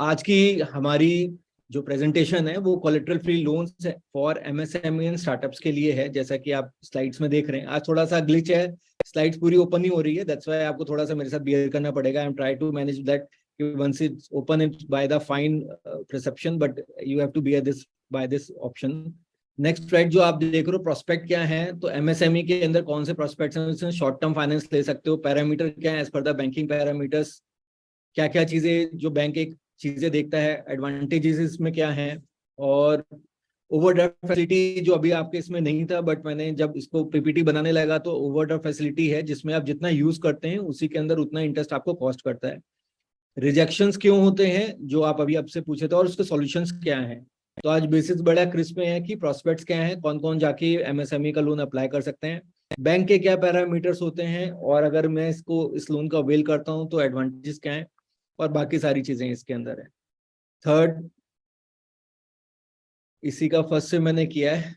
आज की हमारी जो प्रेजेंटेशन है वो collateral free loans for MSME and startups के लिए है। जैसा कि आप स्लाइड्स में देख रहे हैं, आज थोड़ा सा ग्लिच है, स्लाइड्स पूरी ओपन नहीं हो रही है, दैट्स व्हाई आपको थोड़ा सा मेरे साथ बिहेव करना पड़ेगा। I am try to manage that once it's open it by the fine perception, but you have to bear this by this option. Next slide जो आप देख रहे हो, प्रोस्पेक्ट क्या है। तो एमएसएमई के अंदर कौन से प्रोस्पेक्ट्स हैं, उसमें शॉर्ट टर्म फाइनेंस ले सकते हो। पैरामीटर क्या है as per the banking parameters, क्या क्या चीजें जो बैंक एक चीजें देखता है, एडवांटेजेस इसमें क्या है। और ओवरड्राफ्ट फैसिलिटी जो अभी आपके इसमें नहीं था, बट मैंने जब इसको पीपीटी बनाने लगा तो ओवरड्राफ्ट फैसिलिटी है जिसमें आप जितना यूज करते हैं उसी के अंदर उतना इंटरेस्ट आपको कॉस्ट करता है। रिजेक्शंस क्यों होते हैं जो आप अभी आपसे पूछे थे, और उसके सॉल्यूशंस क्या हैं। तो आज बेसिस बड़ा क्रिस्प में है कि प्रोस्पेक्ट्स क्या है, कौन कौन जाके एमएसएमई का लोन अप्लाई कर सकते हैं, बैंक के क्या पैरामीटर्स होते हैं, और अगर मैं इसको इस लोन का अवेल करता हूं तो एडवांटेजेस क्या है, और बाकी सारी चीजें इसके अंदर है। थर्ड, इसी का फर्स्ट से मैंने किया है।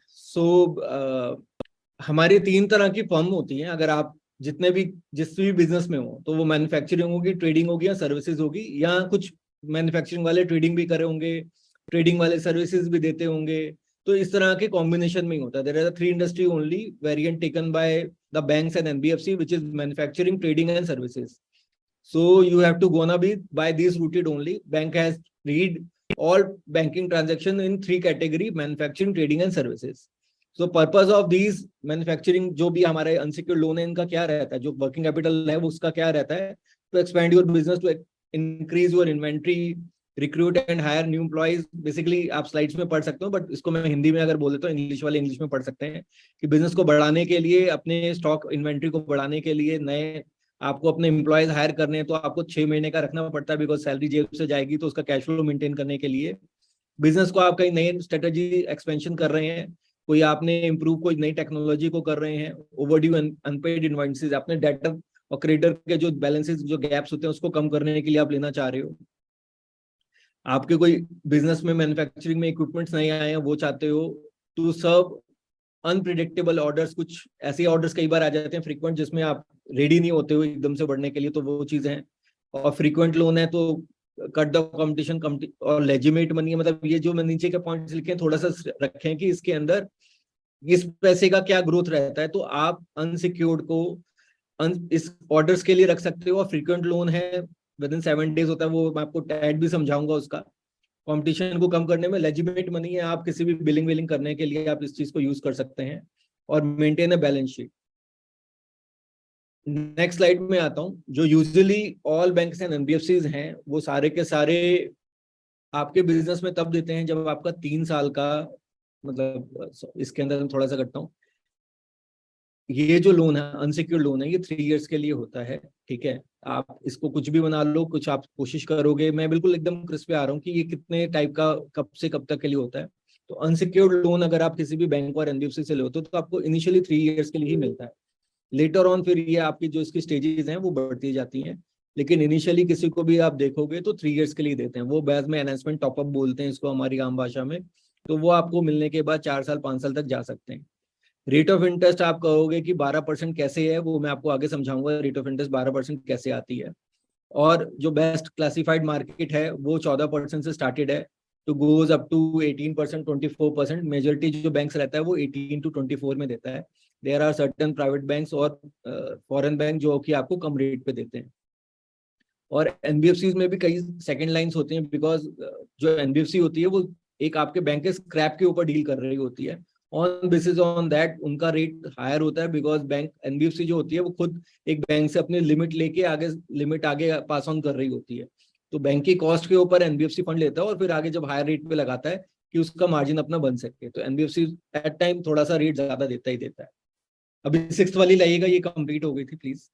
हमारी तीन तरह की फर्म होती हैं। अगर आप जितने भी जिस भी बिजनेस में हो, तो वो मैन्युफैक्चरिंग होगी, ट्रेडिंग होगी, या सर्विसेज होगी, या कुछ मैन्युफैक्चरिंग वाले ट्रेडिंग भी करे होंगे, ट्रेडिंग वाले सर्विसेज भी देते होंगे। तो इस तरह के कॉम्बिनेशन में ही होता है। There are three industry only variant taken by the banks and NBFC, which is manufacturing, trading and services. So you have to gonna be by these routed only. Bank has read all banking transaction in three category: manufacturing, trading and services. So purpose of these manufacturing जो भी हमारे unsecured loan है, इनका क्या रहता है, जो working capital है वो उसका क्या रहता है, to expand your business, to increase your inventory, recruit and hire new employees. Basically आप स्लाइड्स में पढ़ सकते हो, बट इसको मैं हिंदी में अगर बोल देता हूँ, इंग्लिश वाले इंग्लिश में पढ़ सकते हैं कि बिजनेस को बढ़ाने के लिए, अपने स्टॉक इन्वेंट्री को बढ़ाने के लिए, नए आपको अपने एम्प्लॉयज हायर करने हैं तो आपको 6 महीने का रखना पड़ता है, बिकॉज सैलरी जेब से जाएगी, तो उसका कैश फ्लो मेंटेन करने के लिए। बिजनेस को आप कहीं नई स्ट्रेटेजी एक्सपेंशन कर रहे हैं, कोई आपने इंप्रूव कोई नई टेक्नोलॉजी को कर रहे हैं, ओवरड्यू अनपेड इन्वेंट्रीज, अपने डेटर और क्रेडिटर के जो बैलेंसेस जो गैप्स होते हैं उसको कम करने के लिए आप लेना चाह रहे हो, आपके कोई बिजनेस में मैन्युफैक्चरिंग में इक्विपमेंट्स नहीं आए हैं वो चाहते हो, टू सर्व अनप्रिडिक्टेबल ऑर्डर्स, कुछ ऐसे ऑर्डर्स कई बार आ जाते हैं फ्रीक्वेंट जिसमें आप रेडी नहीं होते हो एकदम से बढ़ने के लिए, तो वो चीजें हैं। और फ्रीक्वेंट लोन है तो कट द कंपटीशन, और लेजिमेट मनी है, मतलब ये जो मैं नीचे के पॉइंट्स लिखे हैं थोड़ा सा रखें कि इसके अंदर इस पैसे का क्या ग्रोथ रहता है। तो आप अनसिक्योर्ड को इस ऑर्डर्स के लिए रख सकते हो, और फ्रीक्वेंट लोन है विद इन 7 डेज होता है, वो मैं आपको टैड भी समझाऊंगा उसका। कंपटीशन को कम करने में लेजिमेट मनी है, आप किसी भी बिलिंग विलिंग करने के लिए आप इस चीज को यूज कर सकते हैं, और maintain a balance sheet. Next slide में आता हूं। जो usually all banks and NBFCs हैं वो सारे के सारे आपके बिजनेस में तब देते हैं जब आपका 3 साल का, मतलब इसके अंदर थोड़ा सा करता हूँ, ये जो लोन है अनसिक्योर्ड लोन है, ये 3 इयर्स के लिए होता है। ठीक है, आप इसको कुछ भी बना लो, कुछ आप कोशिश करोगे, मैं बिल्कुल एकदम क्रिस्प पे आ रहा हूँ कि ये कितने टाइप का कब से कब तक के लिए होता है। तो अनसिक्योर्ड लोन अगर आप किसी भी बैंक और एनबीएफसी से लेते हो तो आपको इनिशियली 3 इयर्स के लिए ही मिलता है। लेटर ऑन फिर ये आपकी जो इसकी स्टेजेस हैं वो बढ़ती जाती हैं, लेकिन इनिशियली किसी को भी आप देखोगे तो 3 इयर्स के लिए देते हैं। वो बाद में एनहांसमेंट टॉपअप बोलते हैं इसको हमारी आम भाषा में। तो वो आपको मिलने के बाद 4 साल 5 साल तक जा सकते हैं। रेट ऑफ इंटरेस्ट आप कहोगे कि 12% कैसे है, वो मैं आपको आगे समझाऊंगा रेट ऑफ इंटरेस्ट 12% कैसे आती है। और जो बेस्ट क्लासिफाइड मार्केट है वो 14% से स्टार्टेड है, तो गोज अप टू 18%, 24%। मेजोरिटी जो बैंक्स रहता है वो 18 to 24 में देता है। There are certain private banks और फॉरेन बैंक जो कि आपको कम रेट पे देते हैं। और एनबीएफसी में भी कई सेकंड लाइंस होती हैं, बिकॉज जो एनबीएफसी होती है वो एक आपके बैंक के स्क्रैप के ऊपर डील कर रही होती है। ऑन बेसिस ऑन दैट उनका रेट हायर होता है, बिकॉज बैंक एनबीएफसी जो होती है वो खुद एक बैंक से अपनी लिमिट लेके आगे लिमिट आगे पास ऑन कर रही होती है। तो बैंक की कॉस्ट के ऊपर एनबीएफसी फंड लेता है, और फिर आगे जब हायर रेट पे लगाता है कि उसका मार्जिन अपना बन सके, तो एनबीएफसी एट टाइम थोड़ा सा रेट ज्यादा देता ही देता है। अभी सिक्स्थ वाली लाइएगा, ये कंप्लीट हो गई थी प्लीज।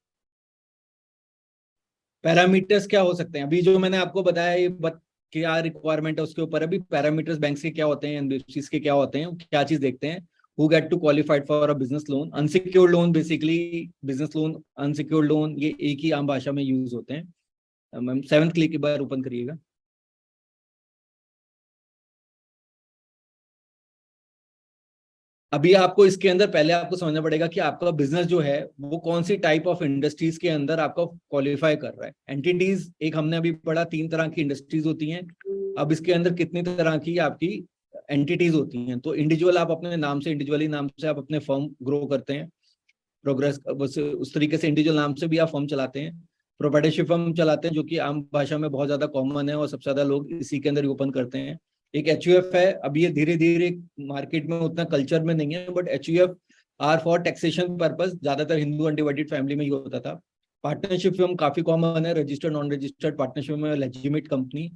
पैरामीटर्स क्या हो सकते हैं, अभी जो मैंने आपको बताया ये क्या रिक्वायरमेंट है उसके ऊपर। अभी पैरामीटर्स बैंक के क्या होते हैं, एनबीएफसी के क्या होते हैं, क्या चीज देखते हैं। Who get to qualified for a business loan, unsecured loan, basically business loan, unsecured loan, ये एक ही आम भाषा में यूज होते हैं। मैम 7th क्लिक एक बार ओपन करिएगा। अभी आपको इसके अंदर पहले आपको समझना पड़ेगा कि आपका बिजनेस जो है वो कौन सी टाइप ऑफ इंडस्ट्रीज के अंदर आपको क्वालिफाई कर रहा है। एंटिटीज, एक हमने अभी पढ़ा 3 तरह की इंडस्ट्रीज होती हैं। अब इसके अंदर कितनी तरह की आपकी एंटिटीज होती हैं। तो इंडिविजुअल, आप अपने नाम से, इंडिविजुअली नाम से आप अपने फर्म ग्रो करते हैं, प्रोग्रेस उस तरीके से इंडिविजुअल नाम से भी आप फर्म चलाते हैं। प्रोप्राइटरशिप फर्म चलाते हैं, जो कि आम भाषा में बहुत ज्यादा कॉमन है और सबसे ज्यादा लोग इसी के अंदर ओपन करते हैं। एक एचयूएफ है, अभी ये धीरे धीरे मार्केट में उतना कल्चर में नहीं है, but HUF are for taxation purpose, ज्यादातर हिंदू अनडिवाइडेड फैमिली में ही होता था। पार्टनरशिप फर्म काफी कॉमन है, रजिस्टर्ड नॉन रजिस्टर्ड पार्टनरशिप में लेजिटिमेट कंपनी।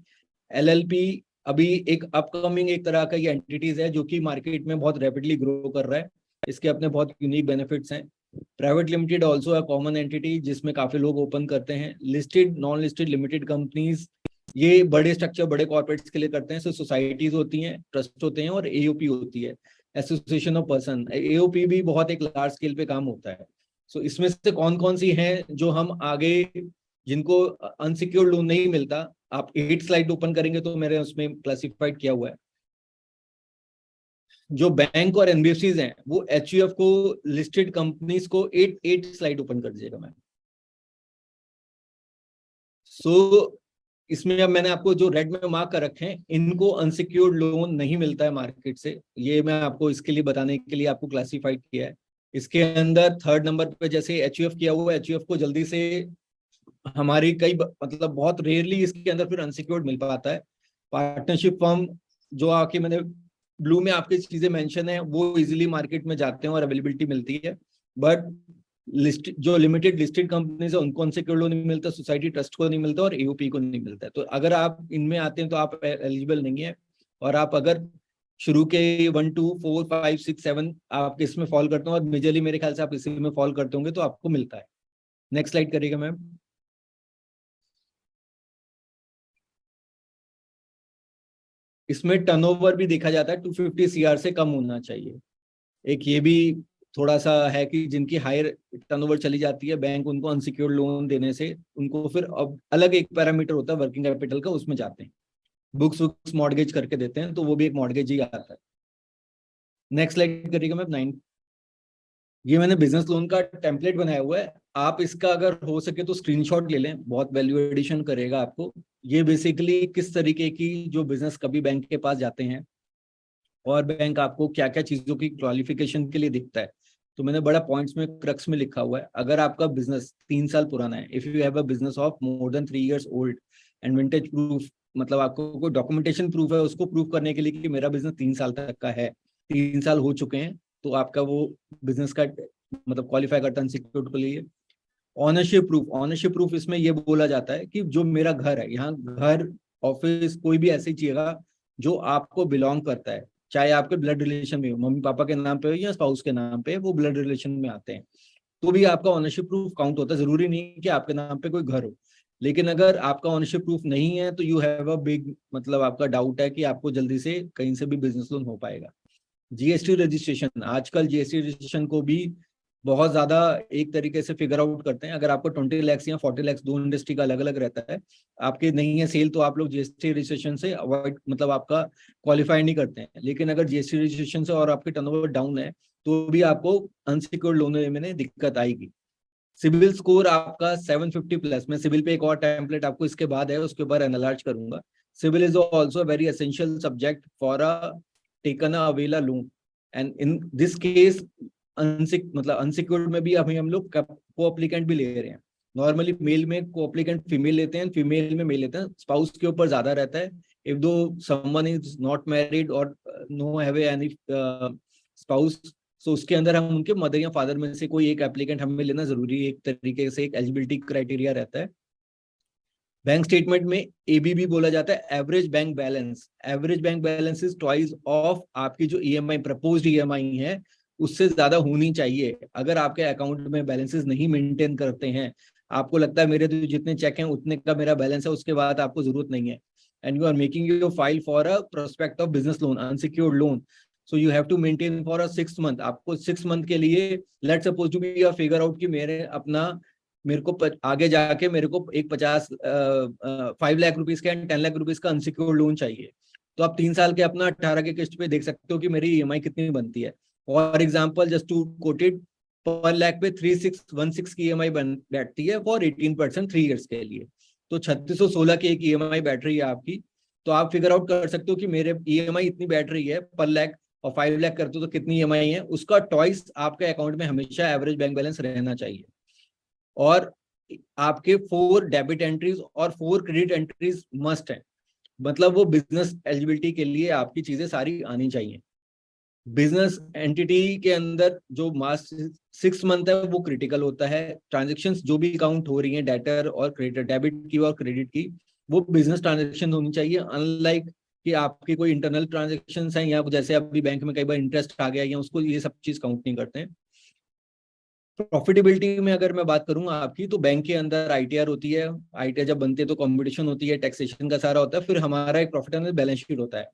एलएलपी अभी एक अपकमिंग एक तरह का ये एंटिटीज है जो कि मार्केट में बहुत रैपिडली ग्रो कर रहा है। इसके अपने बहुत यूनिक बेनिफिट्स हैं। Private limited also a common entity, जिसमें काफी लोग ओपन करते हैं। Listed, non listed, limited companies, ये बड़े स्ट्रक्चर बड़े कॉर्पोरेट्स के लिए करते हैं। सो सोसाइटीज होती हैं, ट्रस्ट होते हैं, और एओपी होती है, एसोसिएशन ऑफ पर्सन। एओपी भी बहुत एक लार्ज स्केल पे काम होता है। सो इसमें से कौन कौन सी हैं जो हम आगे, जिनको अनसिक्योर्ड लोन नहीं मिलता, आप 8 स्लाइड ओपन करेंगे तो मेरे उसमें क्लासिफाइड किया हुआ है। जो बैंक और एनबीएफसीज हैं वो एचयूएफ को, लिस्टेड कंपनीज को 8 स्लाइड ओपन कर दीजिएगा मैम। सो इसमें अब मैंने आपको जो रेड में मार्क कर रखे हैं, इनको अनसिक्योर्ड लोन नहीं मिलता है मार्केट से। ये मैं आपको इसके लिए बताने के लिए आपको क्लासिफाइड किया है। इसके अंदर 3rd नंबर पे जैसे एचयूएफ किया हुआ है, एचयूएफ को जल्दी से हमारी कई मतलब बहुत रेयरली इसके अंदर फिर अनसिक्योर्ड मिल पाता है। पार्टनरशिप फर्म जो आके मैंने ब्लू में आपकी चीजें मेंशन है, वो इजीली मार्केट में जाते हैं और अवेलेबिलिटी मिलती है। बट लिस्ट जो लिमिटेड लिस्टेड कंपनीज है उनको अनसिक्योर्ड लोन नहीं मिलता, सोसाइटी ट्रस्ट को नहीं मिलता, और एओपी को नहीं मिलता है। तो अगर आप इनमें आते हैं तो आप एलिजिबल नहीं है। और आप अगर शुरू के 1 2 4 5 6 7 आप इसमें फॉल करते हो, और मेजरली मेरे ख्याल से आप इसी में फॉल करते होंगे, तो आपको मिलता है। नेक्स्ट स्लाइड करिएगा मैम। इसमें टर्नओवर भी देखा जाता है, 250 सीआर से कम होना चाहिए। एक ये भी थोड़ा सा है कि जिनकी हायर टर्नओवर चली जाती है, बैंक उनको अनसिक्योर्ड लोन देने से उनको फिर अब अलग एक पैरामीटर होता है वर्किंग कैपिटल का, उसमें जाते हैं, बुक्स वुक्स मॉर्गेज करके देते हैं, तो वो भी एक मॉर्गेज ही आता है। नेक्स्ट स्लाइड करिएगा मैम 9। ये मैंने बिजनेस लोन का टेम्पलेट बनाया हुआ है, आप इसका अगर हो सके तो स्क्रीनशॉट ले लें, बहुत वैल्यू एडिशन करेगा आपको। ये बेसिकली किस तरीके की जो बिजनेस कभी बैंक के पास जाते हैं और बैंक आपको क्या क्या चीजों की क्वालिफिकेशन के लिए दिखता है। तो मैंने बड़ा पॉइंट्स में क्रक्स में लिखा हुआ है। अगर आपका बिजनेस 3 साल पुराना है, if you have a business of more than 3 years old and vintage proof, मतलब आपको कोई डॉक्यूमेंटेशन प्रूफ है उसको प्रूव करने के लिए कि मेरा बिजनेस 3 साल तक का है, 3 साल हो चुके हैं, तो आपका वो बिजनेस का मतलब क्वालिफाई करता है अनसिक्योर्ड के लिए। ऑनरशिप प्रूफ, ऑनरशिप प्रूफ इसमें ये बोला जाता है कि जो मेरा घर है, यहाँ घर, ऑफिस, कोई भी ऐसी जगह जो आपको बिलोंग करता है, चाहे आपके ब्लड रिलेशन में हो, मम्मी पापा के नाम पे हो या स्पाउस के नाम पे, वो ब्लड रिलेशन में आते हैं, तो भी आपका ऑनरशिप प्रूफ काउंट होता है। जरूरी नहीं कि आपके नाम पे कोई घर हो, लेकिन अगर आपका ऑनरशिप प्रूफ नहीं है तो यू हैव अ बिग, मतलब आपका डाउट है कि आपको जल्दी से कहीं से भी बिजनेस लोन हो पाएगा। जीएसटी रजिस्ट्रेशन, आजकल जीएसटी रजिस्ट्रेशन को भी बहुत ज्यादा एक तरीके से फिगर आउट करते हैं। अगर आपको 20 लाख या 40 लाख, दो इंडस्ट्री का अलग अलग रहता है, आपके नहीं है सेल, तो आप लोग जीएसटी रजिस्ट्रेशन से अवॉइड, मतलब आपका क्वालिफाई नहीं करते हैं। लेकिन अगर जीएसटी रजिस्ट्रेशन से और आपके टर्नओवर डाउन है तो भी आपको अनसिक्योर्ड लोन लेने में दिक्कत आएगी। सिविल स्कोर आपका 750+, मैं सिविल पे एक और टेम्पलेट आपको इसके बाद है, उसके ऊपर एनालाइज करूंगा। CIBIL is also very essential subject for a taken a avail a loan, and in this case मतलब अनसिक्योर्ड में भी अभी हम लोग को अप्लीकेंट भी ले रहे हैं। नॉर्मली मेल में को अप्लीकेंट फीमेल लेते हैं, फीमेल में मेल लेते हैं, स्पाउस के ऊपर ज्यादा रहता है। इफ दो समवन इज नॉट मैरिड और नो हैव एनी स्पाउस, सो उसके अंदर हम उनके मदर या फादर में से कोई एक एप्लीकेंट हमें लेना जरूरी है, एक तरीके से एक एलिजिबिलिटी क्राइटेरिया रहता है। बैंक स्टेटमेंट में एबीबी बोला जाता है, average bank balance. Average bank balance is twice of आपकी जो ईएमआई, प्रपोज्ड ईएमआई है, उससे ज्यादा होनी चाहिए। अगर आपके अकाउंट में बैलेंसेस नहीं मेंटेन करते हैं, आपको लगता है मेरे तो जितने चेक हैं उतने का मेरा बैलेंस है, उसके बाद आपको जरूरत नहीं है, and you are making your file for a prospect of business loan, unsecured loan, so you have to maintain for a 6 month। आपको 6 month के लिए, let's suppose to be figure out कि मेरे को आगे जाके मेरे को एक 5 लाख रुपीज का एंड 10 लाख रुपीज का अनसिक्योर्ड लोन चाहिए, तो आप 3 साल के अपना 18 के किस्त पे देख सकते हो कि मेरी ईएमआई कितनी बनती है। For example just to quoted, पर लाख पे 3616 की EMI बैठती है फॉर 18% 3 ईयर्स के लिए। तो 3616 की एक EMI बैठ रही है आपकी, तो आप फिगर आउट कर सकते हो कि मेरे EMI इतनी बैठ रही है पर लाख, और 5 लाख करते हो तो कितनी EMI है, उसका ट्वाइस आपके अकाउंट में हमेशा एवरेज बैंक बैलेंस रहना चाहिए। और आपके 4 डेबिट एंट्रीज और 4 क्रेडिट एंट्रीज मस्ट है, मतलब वो बिजनेस एलिजिबिलिटी के लिए आपकी चीजें सारी आनी चाहिए। बिजनेस एंटिटी के अंदर जो मास 6 मंथ है वो क्रिटिकल होता है। ट्रांजेक्शन्स जो भी काउंट हो रही हैं डेटर और क्रेडिट, डेबिट की और क्रेडिट की, वो बिजनेस ट्रांजेक्शन होनी चाहिए। अनलाइक कि आपकी कोई इंटरनल ट्रांजेक्शन हैं, या जैसे अभी बैंक में कई बार इंटरेस्ट आ गया या उसको, ये सब चीज काउंट नहीं करते हैं। प्रॉफिटेबिलिटी में अगर मैं बात करूं आपकी, तो बैंक के अंदर ITR होती है। ITR जब बनती है तो कॉम्पिटिशन होती है, टैक्सेशन का सारा होता है, फिर हमारा एक प्रॉफिट एंड बैलेंस शीट होता है।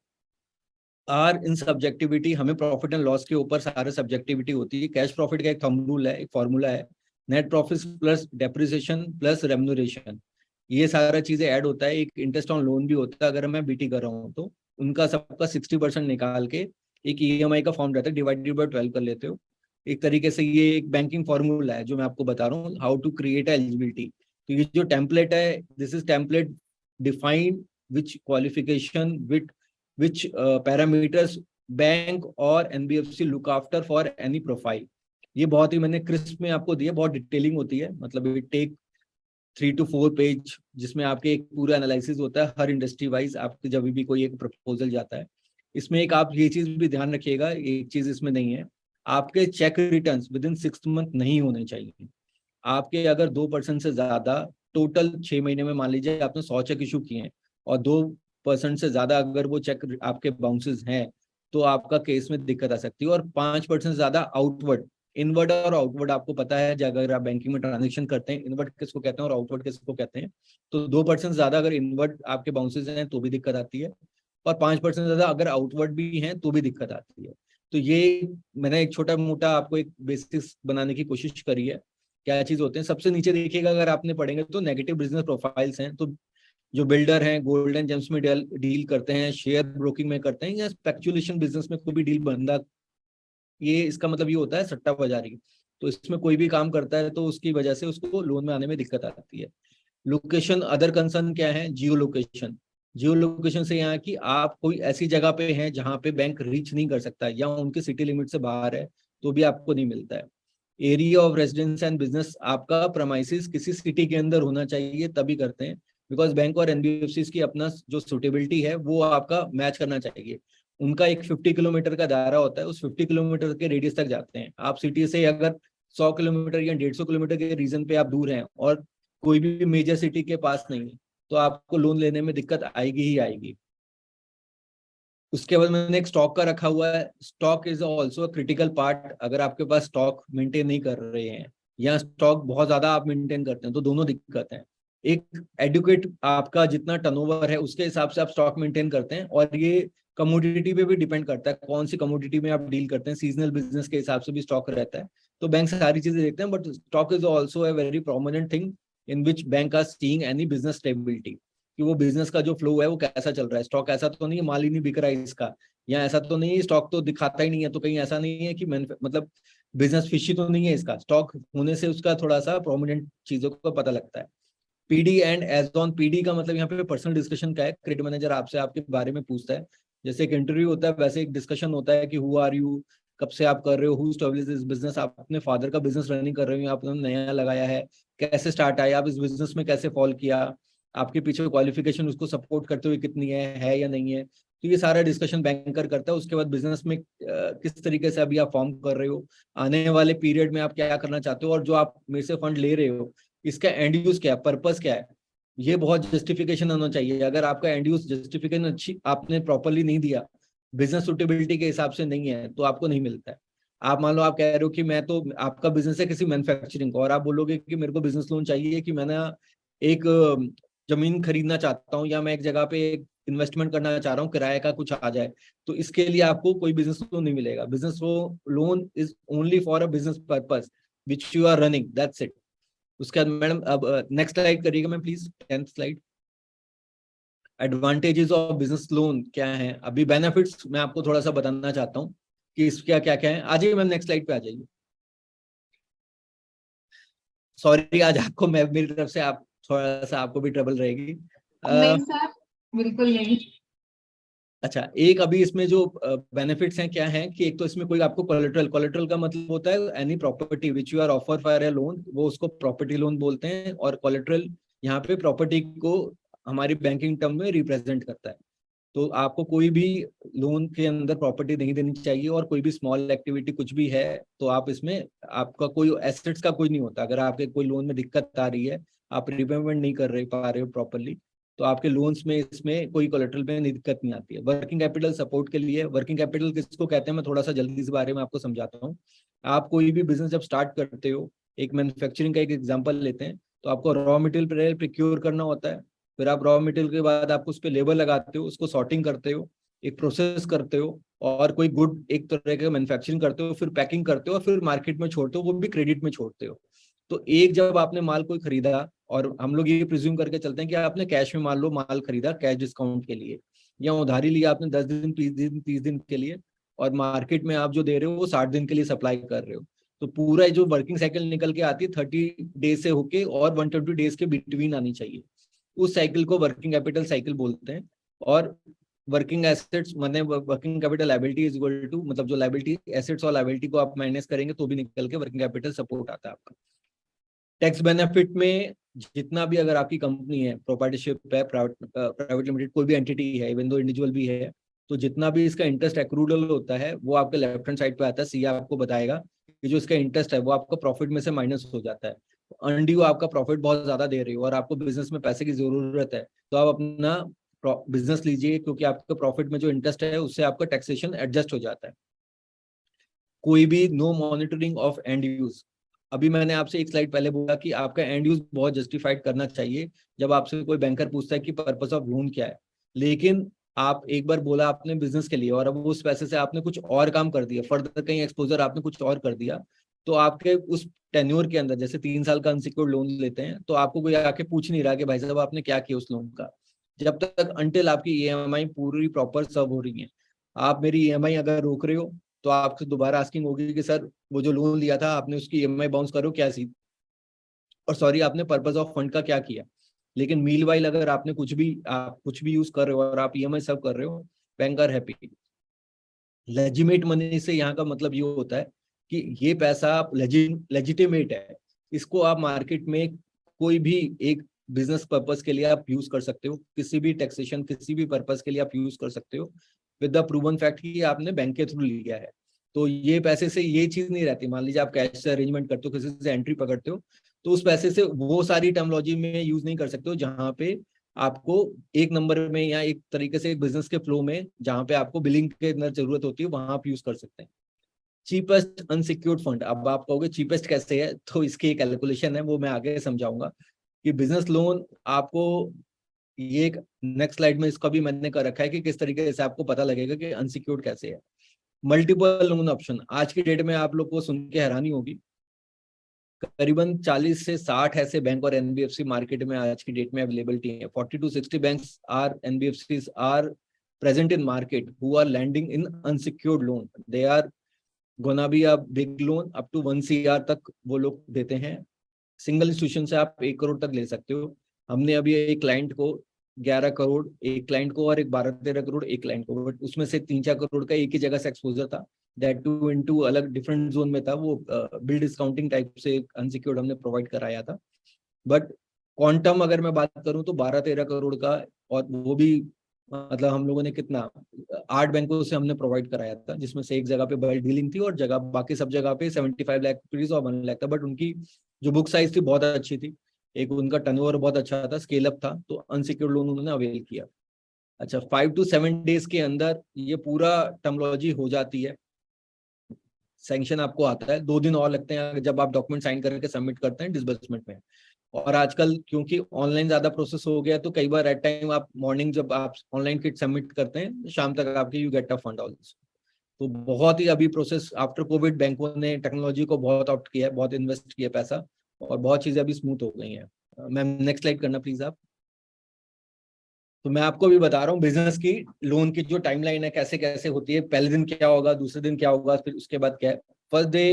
आर इन सब्जेक्टिविटी, हमें प्रॉफिट एंड लॉस के ऊपर सारे सब्जेक्टिविटी होती है। कैश प्रॉफिट का एक थंब रूल है, एक फॉर्मूला है, net profit plus depreciation plus remuneration, ये सारा चीजें ऐड होता है। एक इंटरेस्ट ऑन लोन भी होता है, अगर मैं BT कर रहा हूँ तो उनका सबका 60% निकाल के एक EMI का फॉर्म रहता है, डिवाइडेड बाय 12 कर लेते हो। एक तरीके से ये एक बैंकिंग फॉर्मूला है जो मैं आपको बता रहा हूँ, हाउ टू क्रिएट एलिजिबिलिटी। तो ये जो टेम्पलेट है, this is template define which qualification with which parameters bank और NBFC look after for any profile. ये बहुत ही मैंने क्रिस्प में आपको दिया, बहुत डिटेलिंग होती है, मतलब इट टेक 3 to 4 पेज, जिसमें आपके एक पूरा एनालिसिस होता है हर इंडस्ट्री वाइज, आपके जब भी कोई एक प्रपोजल जाता है। इसमें एक आप ये चीज भी ध्यान रखिएगा, एक चीज इसमें नहीं है, आपके check return with in 6 month नहीं होने चाहिए। आपके अगर 2% से ज्यादा टोटल 6 महीने में, मान लीजिए आपने 100 चेक इशू किए हैं और 2% से ज्यादा अगर वो चेक आपके बाउंसेस हैं, तो आपका केस में दिक्कत आ सकती है। और 5% से ज्यादा आउटवर्ड, इनवर्ड और आउटवर्ड आपको पता है, अगर आप बैंकिंग में ट्रांजेक्शन करते हैं, इनवर्ड किसको कहते हैं और आउटवर्ड किसको कहते हैं। तो 2% ज्यादा अगर इनवर्ड आपके बाउंसेस हैं तो भी दिक्कत आती है, और 5% ज्यादा अगर आउटवर्ड भी हैं तो भी दिक्कत आती है। तो ये मैंने एक छोटा मोटा आपको एक बेसिक्स बनाने की कोशिश करी है, क्या चीज होते हैं। सबसे नीचे देखिएगा, अगर आपने पढ़ेंगे तो नेगेटिव बिजनेस प्रोफाइल्स हैं, तो जो बिल्डर हैं, गोल्ड एंड जेम्स में डील करते हैं, शेयर ब्रोकिंग में करते हैं, या स्पेक्युलेशन बिजनेस में कोई भी डील बंदा, ये इसका मतलब ये होता है सट्टा बाजारी। तो इसमें कोई भी काम करता है तो उसकी वजह से उसको लोन में आने में दिक्कत आती है। लोकेशन अदर कंसर्न क्या है, जियो लोकेशन। जियो लोकेशन से यहाँ की आप कोई ऐसी जगह पे हैं जहाँ पे बैंक रीच नहीं कर सकता, या उनके सिटी लिमिट से बाहर है, तो भी आपको नहीं मिलता है। Area of residence and business, आपका प्रमाइसिस किसी सिटी के अंदर होना चाहिए तभी करते हैं, बिकॉज बैंक और NBFC की अपना जो सुटेबिलिटी है वो आपका मैच करना चाहिए। उनका एक 50 किलोमीटर का दायरा होता है, उस 50 किलोमीटर के रेडियस तक जाते हैं। आप सिटी से अगर 100 किलोमीटर या 150 किलोमीटर के रीजन पे आप दूर हैं और कोई भी मेजर सिटी के पास नहीं है, तो आपको लोन लेने में दिक्कत आएगी ही आएगी। उसके बाद मैंने एक स्टॉक का रखा हुआ है। Stock is also a critical part. अगर आपके पास स्टॉक मेंटेन नहीं कर रहे हैं या स्टॉक बहुत ज्यादा आप मेंटेन करते हैं, तो दोनों दिक्कत है। एक एडुकेट, आपका जितना टर्नओवर है उसके हिसाब से आप स्टॉक मेंटेन करते हैं, और ये कमोडिटी पे भी डिपेंड करता है, कौन सी कमोडिटी में आप डील करते हैं। सीजनल बिजनेस के हिसाब से भी स्टॉक रहता है, तो बैंक सारी चीजें देखते हैं, but stock is also a very prominent thing in which bank are seeing any business stability, कि वो बिजनेस का जो फ्लो है वो कैसा चल रहा है। स्टॉक ऐसा तो नहीं है माल ही नहीं बिक रहा है इसका, या ऐसा तो नहीं है स्टॉक तो दिखाता ही नहीं है, तो कहीं ऐसा नहीं है कि मतलब बिजनेस फिशी तो नहीं है इसका। स्टॉक होने से उसका थोड़ा सा प्रोमिनेंट चीजों का पता लगता है। PD and as on, PD का मतलब यहाँ पे पर्सनल डिस्कशन का है। क्रेडिट मैनेजर आपसे आपके बारे में पूछता है, जैसे एक इंटरव्यू होता है वैसे एक डिस्कशन होता है कि हु आर यू, कब से आप कर रहे हो, हु स्टैब्लिश दिस बिजनेस, आप अपने फादर का बिजनेस रनिंग कर रहे हो, आपने नया लगाया है, कैसे स्टार्ट आया, आप इस बिजनेस में कैसे फॉल किया, आपके पीछे क्वालिफिकेशन उसको सपोर्ट करते हुए कितनी है या नहीं है। तो ये सारा डिस्कशन बैंकर करता है। उसके बाद बिजनेस में किस तरीके से अभी आप फॉर्म कर रहे हो, आने वाले पीरियड में आप क्या करना चाहते हो, और जो आप मेरे से फंड ले रहे हो इसका एंड यूज क्या है, पर्पस क्या है, ये बहुत जस्टिफिकेशन होना चाहिए। अगर आपका एंड यूज जस्टिफिकेशन अच्छी आपने प्रॉपरली नहीं दिया, बिजनेस सुटेबिलिटी के हिसाब से नहीं है, तो आपको नहीं मिलता है। आप मान लो आप कह रहे हो कि मैं तो, आपका बिजनेस है किसी मैन्युफैक्चरिंग का, और आप बोलोगे कि मेरे को बिजनेस लोन चाहिए कि मैंने एक जमीन खरीदना चाहता हूँ, या मैं एक जगह पे इन्वेस्टमेंट करना चाह रहा हूँ, किराए का कुछ आ जाए, तो इसके लिए आपको कोई बिजनेस लोन नहीं मिलेगा। Business loan is only for a business purpose which you are running, that's it. उसके बाद मैडम अब नेक्स्ट स्लाइड करिएगा ma'am please, 10th slide. Advantages of business loan क्या है, अभी बेनिफिट्स मैं आपको थोड़ा सा बताना चाहता हूँ कि इसका क्या क्या है। आ जाइए मैम, नेक्स्ट स्लाइड पे आ जाइए। सॉरी आज आपको, मैं मेरी तरफ से आप थोड़ा सा आपको भी ट्रबल रहेगी। नहीं सर, बिल्कुल नहीं। अच्छा, एक अभी इसमें जो बेनिफिट्स हैं क्या हैं कि एक तो इसमें कोई आपको कोलेटरल, कोलेटरल का मतलब होता है any property which you are offer for a loan, वो उसको प्रॉपर्टी लोन बोलते हैं। और कोलेटरल यहाँ पे प्रॉपर्टी को हमारी बैंकिंग टर्म में रिप्रेजेंट करता है। तो आपको कोई भी लोन के अंदर प्रॉपर्टी नहीं देनी चाहिए, और कोई भी स्मॉल एक्टिविटी कुछ भी है तो आप इसमें, आपका कोई एसेट्स का कुछ नहीं होता। अगर आपके कोई लोन में दिक्कत आ रही है, आप रिपेमेंट नहीं कर पा रहे हो प्रॉपरली, तो आपके लोन्स में इसमें कोई कोलेटरल में दिक्कत नहीं आती है। वर्किंग कैपिटल सपोर्ट के लिए, वर्किंग कैपिटल किसको कहते हैं मैं थोड़ा सा जल्दी से बारे में आपको समझाता हूँ। आप कोई भी बिजनेस जब स्टार्ट करते हो, एक मैन्युफैक्चरिंग का एक एग्जांपल लेते हैं, तो आपको रॉ मटेरियल प्रिक्योर करना होता है। फिर आप रॉ मटेरियल के बाद आप उस पर लेबर लगाते हो, उसको सॉर्टिंग करते हो, एक प्रोसेस करते हो, और कोई गुड एक तरह का मैन्युफैक्चरिंग करते हो, फिर पैकिंग करते हो, और फिर मार्केट में छोड़ते हो, वो भी क्रेडिट में छोड़ते हो। तो एक जब आपने माल कोई खरीदा, और हम लोग ये प्रिज्यूम करके चलते हैं कि आपने कैश में मान लो माल खरीदा कैश डिस्काउंट के लिए, या उधारी लिया आपने 10 दिन 20 दिन 30 दिन के लिए, और मार्केट में आप जो दे रहे हो वो 60 दिन के लिए सप्लाई कर रहे हो। तो पूरा जो वर्किंग साइकिल निकल के आती है 30 डेज से होके और 120 डेज के बिटवीन आनी चाहिए। उस साइकिल को वर्किंग कैपिटल साइकिल बोलते हैं। और वर्किंग एसेट्स मतलब working capital liability is equal to, मतलब जो लायबिलिटी एसेट्स और लायबिलिटी को आप माइनस करेंगे तो भी निकल के वर्किंग कैपिटल सपोर्ट आता है आपका। टैक्स बेनिफिट में जितना भी, अगर आपकी कंपनी है, प्रॉपर्टीशिप है, प्राइवेट लिमिटेड कोई भी एंटिटी है, इवन दो इंडिविजुअल भी है, तो जितना भी इसका इंटरेस्ट एक्रूडल होता है वो आपके लेफ्ट हैंड साइड पे आता है। सी आपको बताएगा कि जो इसका इंटरेस्ट है वो आपका प्रॉफिट में से माइनस हो जाता है। अनड्यू आपका प्रॉफिट बहुत ज्यादा दे रही हो और आपको बिजनेस में पैसे की जरूरत है, तो आप अपना बिजनेस लीजिए, क्योंकि आपके प्रॉफिट में जो इंटरेस्ट है उससे आपका टैक्सेशन एडजस्ट हो जाता है। कोई भी no monitoring of end use. अभी मैंने आपसे एक स्लाइड पहले बोला कि आपका एंड यूज बहुत जस्टिफाइड करना चाहिए जब आपसे कोई बैंकर पूछता है कि पर्पस ऑफ लोन क्या है। लेकिन आप एक बार बोला आपने बिजनेस के लिए, और अब उस पैसे से आपने कुछ और काम कर दिया, फर्दर कहीं एक्सपोजर आपने कुछ और कर दिया, तो आपके उस टेन्योर के अंदर, जैसे 3 साल का अनसिक्योर्ड लोन लेते हैं, तो आपको कोई आके पूछ नहीं रहा कि भाई साहब आपने क्या किया उस लोन का, जब तक अनटिल आपकी ईएमआई पूरी प्रॉपर सर्व हो रही है। आप मेरी ईएमआई अगर रोक रहे हो तो आपसे दोबारा आस्किंग होगी कि सर वो जो लोन लिया था आपने उसकी ईएमआई बाउंस करो क्या सी, और सॉरी आपने पर्पस ऑफ फंड का क्या किया। लेकिन मील वाइल अगर आपने आप कुछ भी यूज कर रहे हो और आप ईएमआई सर्व कर रहे हो, बैंक आर हैप्पी। लेजिमेट मनी से यहाँ का मतलब ये होता है कि ये पैसा आप लेजिटिमेट है, इसको आप मार्केट में कोई भी एक बिजनेस पर्पस के लिए आप यूज कर सकते हो, किसी भी टैक्सेशन किसी भी पर्पस के लिए आप यूज कर सकते हो, विद द प्रूवन फैक्ट कि आपने बैंक के थ्रू लिया है। तो ये पैसे से ये चीज नहीं रहती, मान लीजिए आप कैश से अरेंजमेंट करते हो, किसी से एंट्री पकड़ते हो, तो उस पैसे से वो सारी टर्मोलॉजी में यूज नहीं कर सकते हो जहां पे आपको एक नंबर में या एक तरीके से बिजनेस के फ्लो में जहां पे आपको बिलिंग के अंदर जरूरत होती है वहां आप यूज कर सकते हैं। चीपेस्ट अनसिक्योर्ड फंड, अब आप कहोगे चीपेस्ट कैसे है, तो इसकी एक कैलकुलेशन है वो मैं आगे समझाऊंगा कि बिजनेस लोन आपको, ये एक नेक्स्ट स्लाइड में इसका भी मैंने कर रखा है कि किस तरीके से आपको पता लगेगा कि अनसिक्योर्ड कैसे है। मल्टीपल लोन ऑप्शन, आज की डेट में आप लोग को सुन के हैरानी होगी, करीबन 40 से 60 ऐसे बैंक और एनबीएफसी मार्केट में आज की डेट में अवेलेबिलिटी है। 40 to 60 banks are NBFCs are present in market who are lending in unsecured loan. They are gonna be a big loan up to 1 CR तक वो लोग देते हैं। सिंगल इंस्टीट्यूशन से आप 1 करोड़ तक ले सकते हो। हमने अभी एक क्लाइंट को 11 करोड़ एक क्लाइंट को, और एक 12-13 करोड़ एक क्लाइंट को, बट उसमें से 3-4 करोड़ का एक ही जगह से एक्सपोजर था, दैट टू इनटू अलग डिफरेंट जोन में था, वो बिल डिस्काउंटिंग टाइप से अनसिक्योर्ड हमने प्रोवाइड कराया था। बट क्वांटम अगर मैं बात करूं तो 12-13 करोड़ का, और वो भी मतलब हम लोगों ने कितना 8 बैंकों से हमने प्रोवाइड कराया था, जिसमें से एक जगह पे बल्क डीलिंग थी और जगह बाकी सब जगह पे 75 लाख रुपीज और 1 लाख था। बट उनकी जो बुक साइज थी बहुत अच्छी थी, एक उनका टर्नओवर बहुत अच्छा था, स्केल अप था, तो अनसिक्योर्ड लोन उन्होंने अवेल किया। अच्छा, 5 to 7 डेज के अंदर ये पूरा टर्मोलॉजी हो जाती है, सैंक्शन आपको आता है। 2 दिन और लगते हैं जब आप डॉक्यूमेंट साइन करके सबमिट करते हैं डिसबर्समेंट में। और आजकल क्योंकि ऑनलाइन ज्यादा प्रोसेस हो गया, तो कई बार एट टाइम आप मॉर्निंग जब आप ऑनलाइन किट सबमिट करते हैं शाम तक आपके you get a fund also. तो बहुत ही अभी प्रोसेस आफ्टर कोविड बैंकों ने टेक्नोलॉजी को बहुत ऑप्ट किया है, बहुत इन्वेस्ट किया पैसा, और बहुत चीजें अभी स्मूथ हो गई हैं। मैम नेक्स्ट स्लाइड करना प्लीज आप। तो मैं आपको भी बता रहा हूँ बिजनेस की लोन की जो टाइमलाइन है कैसे कैसे होती है, पहले दिन क्या होगा, दूसरे दिन क्या होगा, फिर उसके बाद क्या है। First day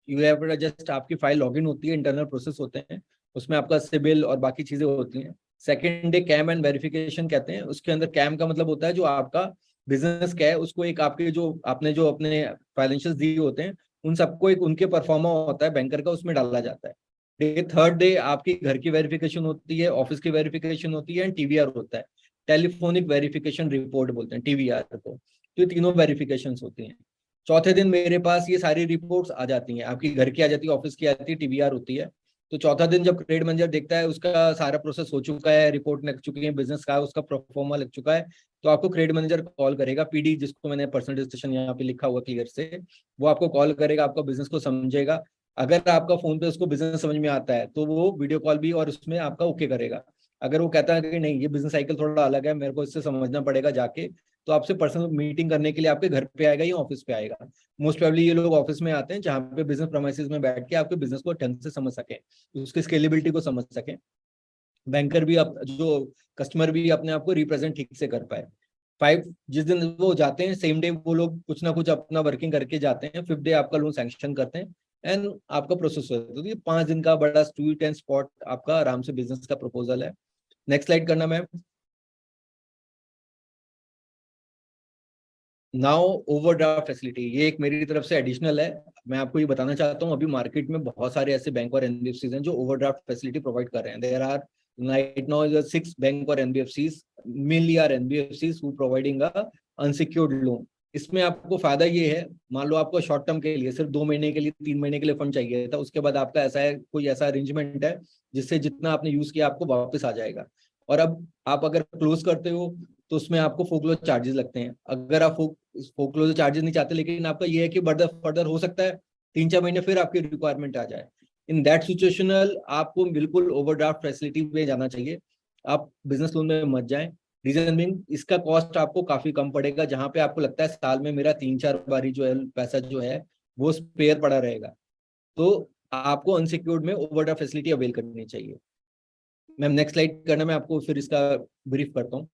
you have just आपकी फाइल लॉगिन होती है, इंटरनल प्रोसेस होते हैं, उसमें आपका सिबिल और बाकी चीजें होती हैं। Second day CAM and verification कहते हैं, उसके अंदर कैम का मतलब होता है जो आपका बिजनेस क्या है उसको एक आपके जो आपने जो अपने फाइनेंशियल दिए होते हैं उन सबको एक उनके परफॉर्मा होता है बैंकर का, उसमें डाला जाता है। डे थर्ड डे आपकी घर की वेरिफिकेशन होती है, ऑफिस की वेरिफिकेशन होती है एंड टीवीआर होता है, टेलीफोनिक वेरिफिकेशन रिपोर्ट बोलते हैं टीवीआर को। तो ये तीनों वेरिफिकेशन होती हैं। चौथे दिन मेरे पास ये सारी रिपोर्ट्स आ जाती हैं, आपकी घर की आ जाती है, ऑफिस की आती है, टीवीआर होती है। तो चौथा दिन जब क्रेडिट मैनेजर देखता है उसका सारा प्रोसेस हो चुका है, रिपोर्ट लग चुकी है, बिजनेस का उसका परफॉर्मा लग चुका है, तो आपको क्रेडिट मैनेजर कॉल करेगा, पीडी जिसको मैंने पर्सनल डिस्कशन यहाँ पे लिखा हुआ क्लियर से, वो आपको कॉल करेगा, आपका बिजनेस को समझेगा। अगर आपका फोन पे उसको बिजनेस समझ में आता है तो वो वीडियो कॉल भी और उसमें आपका ओके करेगा। अगर वो कहता है कि नहीं ये बिजनेस साइकिल थोड़ा अलग है, मेरे को इससे समझना पड़ेगा जाके, तो आपसे पर्सनल मीटिंग करने के लिए आपके घर पे आएगा या ऑफिस पे आएगा। मोस्ट प्रोबेबली ये लोग ऑफिस में आते हैं जहाँ पे बिजनेस प्रोमाइसेस में बैठ के आपके बिजनेस को ढंग से समझ सके, उसकी स्केलेबिलिटी को समझ सके, बैंकर भी आप जो कस्टमर भी अपने आप को रिप्रेजेंट ठीक से कर पाए। फाइव जिस दिन वो जाते हैं सेम डे वो लोग कुछ ना कुछ अपना वर्किंग करके जाते हैं, फिफ्थ डे आपका लोन सैंक्शन करते हैं एंड आपका प्रोसेस होता है। तो ये 5 दिन का बड़ा स्वीट एंड स्पॉट आपका आराम से बिजनेस का प्रपोजल है। नेक्स्ट स्लाइड करना मैम। नाउ ओवरड्राफ्ट फैसिलिटी, ये एक मेरी तरफ से एडिशनल है। मैं आपको ये बताना चाहता हूँ अभी मार्केट में बहुत सारे ऐसे बैंक और एनबीएफसी हैं जो ओवरड्राफ्ट फैसिलिटी प्रोवाइड कर रहे हैं। There are right now 6 bank और NBFCs, mainly are NBFCs who providing a unsecured loan. इसमें आपको फायदा ये है, मान लो आपको शॉर्ट टर्म के लिए सिर्फ 2 महीने के लिए 3 महीने के लिए फंड चाहिए था, उसके बाद आपका ऐसा है कोई ऐसा अरेंजमेंट है जिससे जितना आपने यूज किया आपको वापस आ जाएगा। और अब आप अगर क्लोज करते हो तो उसमें आपको फोकलोज चार्जेस लगते हैं। अगर आप फोकलोज चार्जेस नहीं चाहते, लेकिन आपका ये है कि फर्दर हो सकता है 3-4 महीने फिर आपकी रिक्वायरमेंट आ जाए, इन दैट सिचुएशनल आपको बिल्कुल ओवरड्राफ्ट फैसिलिटी में जाना चाहिए, आप बिजनेस लोन में मत जाएं। रीजन मीन इसका कॉस्ट आपको काफी कम पड़ेगा, जहां पे आपको लगता है साल में मेरा 3-4 बारी जो है पैसा जो है वो स्पेयर पड़ा रहेगा, तो आपको अनसिक्योर्ड में ओवरड्राफ्ट फैसिलिटी अवेल करनी चाहिए। मैम नेक्स्ट स्लाइड करना, मैं आपको फिर इसका ब्रीफ करता हूँ।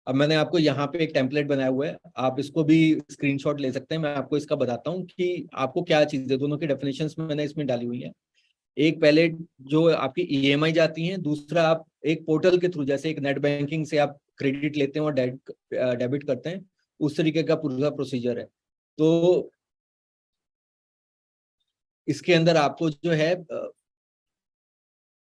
अब मैंने आपको यहाँ पे एक टेम्पलेट बनाया हुआ है, आप इसको भी स्क्रीनशॉट ले सकते हैं। मैं आपको इसका बताता हूँ कि आपको क्या चीजें, दोनों की डेफिनेशंस मैंने इसमें डाली हुई है। एक पहले जो आपकी ईएमआई जाती है, दूसरा आप एक पोर्टल के थ्रू जैसे एक नेट बैंकिंग से आप क्रेडिट लेते हैं और डेबिट करते हैं, उस तरीके का पूरा प्रोसीजर है। तो इसके अंदर आपको जो है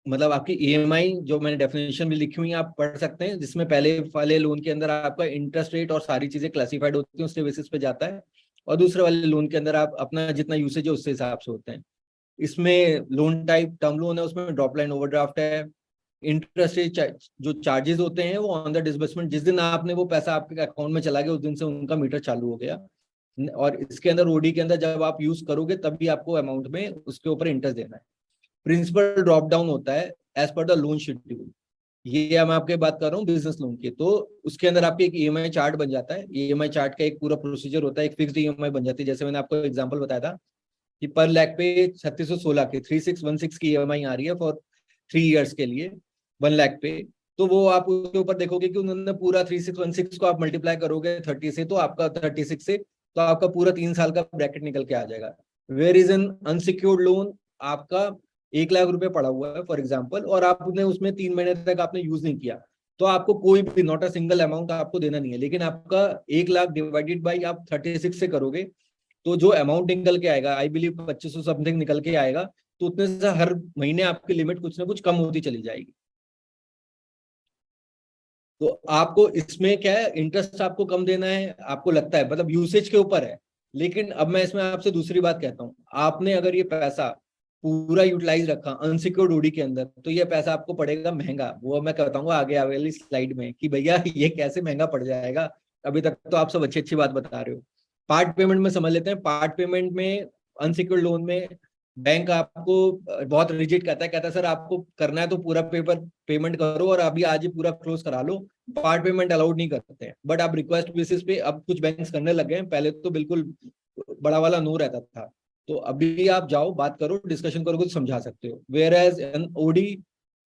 मतलब आपकी ईएमआई जो मैंने डेफिनेशन भी लिखी हुई है आप पढ़ सकते हैं, जिसमें पहले वाले लोन के अंदर आपका इंटरेस्ट रेट और सारी चीजें क्लासिफाइड होती हैं, उसके बेसिस पे जाता है, और दूसरे वाले लोन के अंदर आप अपना जितना यूसेज है उसके हिसाब से होते हैं। इसमें लोन टाइप टर्म लोन है, उसमें ड्रॉप लाइन ओवरड्राफ्ट है। इंटरेस्ट रेट जो चार्जेस होते हैं वो ऑन द डिसबर्समेंट, जिस दिन आपने वो पैसा आपके अकाउंट में चला गया उस दिन से उनका मीटर चालू हो गया। और इसके अंदर ओडी के अंदर जब आप यूज करोगे तभी आपको अमाउंट में उसके ऊपर इंटरेस्ट देना है। प्रिंसिपल ड्रॉप डाउन होता है as per the loan schedule, ये मैं आपके बात कर रहा हूँ बिजनेस लोन की। तो उसके अंदर आपके एक ईएमआई चार्ट बन जाता है, ईएमआई चार्ट का एक पूरा प्रोसीजर होता है, एक फिक्स्ड ईएमआई बन जाती है। जैसे मैंने आपको एग्जांपल बताया था कि पर लाख पे 3616 की 3616 की ईएमआई आ रही है फॉर 3 इयर्स के लिए 1 लाख पे। तो वो आप उसके ऊपर देखोगे कि उन्होंने पूरा 3616 को आप मल्टीप्लाई करोगे 30 से, तो आपका 36 से तो आपका पूरा 3 साल का ब्रैकेट निकल के आ जाएगा। Where is an unsecured loan, आपका 1 लाख रुपए पड़ा हुआ है फॉर एग्जाम्पल, और आपने उसमें 3 महीने तक आपने यूज नहीं किया, तो आपको कोई भी नॉट अ सिंगल अमाउंट आपको देना नहीं है। लेकिन आपका 1 लाख डिवाइडेड बाई आप 36 से करोगे तो जो अमाउंट निकल के आएगा, आई बिलीव 2500 समथिंग निकल के आएगा, तो उतने से हर महीने आपकी लिमिट कुछ ना कुछ कम होती चली जाएगी। तो आपको इसमें क्या है, इंटरेस्ट आपको कम देना है, आपको लगता है मतलब यूसेज के ऊपर है। लेकिन अब मैं इसमें आपसे दूसरी बात कहता हूँ, आपने अगर ये पैसा पूरा यूटिलाइज रखा अनसिक्योर्ड ओडी के अंदर, तो ये पैसा आपको पड़ेगा महंगा। वो मैं बताऊंगा आगे वाली स्लाइड में कि भैया ये कैसे महंगा पड़ जाएगा। अभी तक तो आप सब अच्छी अच्छी बात बता रहे हो। पार्ट पेमेंट में समझ लेते हैं। पार्ट पेमेंट में अनसिक्योर्ड लोन में बैंक आपको बहुत रिजिड कहता है सर आपको करना है तो पूरा पेमेंट करो और अभी आज ही पूरा क्लोज करा लो, पार्ट पेमेंट अलाउड नहीं करते हैं। बट आप रिक्वेस्ट बेसिस पे अब कुछ बैंक्स करने लगे हैं, पहले तो बिल्कुल बड़ा वाला नो रहता था। तो अभी आप जाओ बात करो डिस्कशन करोगे तो समझा सकते हो। वेयर एज एन ओडी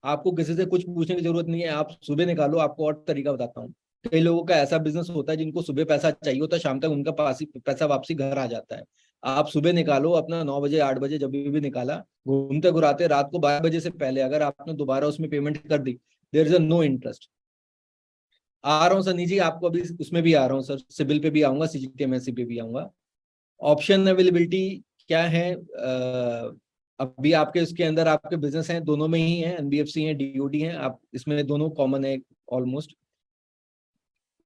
आपको किसी से कुछ पूछने की जरूरत नहीं है, आप सुबह निकालो। आपको और तरीका बताता हूँ। कई लोगों का ऐसा बिजनेस होता है जिनको सुबह पैसा चाहिए होता है, शाम तक उनका पैसा वापसी घर आ जाता है। आप सुबह निकालो अपना, 9 बजे 8 बजे जब भी निकाला, घूमते घुराते रात को 12 बजे से पहले अगर आपने दोबारा उसमें पेमेंट कर दी, there is a no interest. आ रहा हूँ सनी जी, आपको अभी उसमें भी आ रहा हूँ सर, सिबिल पे भी आऊंगा, सीजीटीएमएससी पे भी आऊंगा। ऑप्शन अवेलेबिलिटी क्या है? अभी आपके उसके अंदर आपके बिजनेस हैं, दोनों में ही है, एनबीएफसी है, डीओडी है, आप इसमें दोनों कॉमन है almost.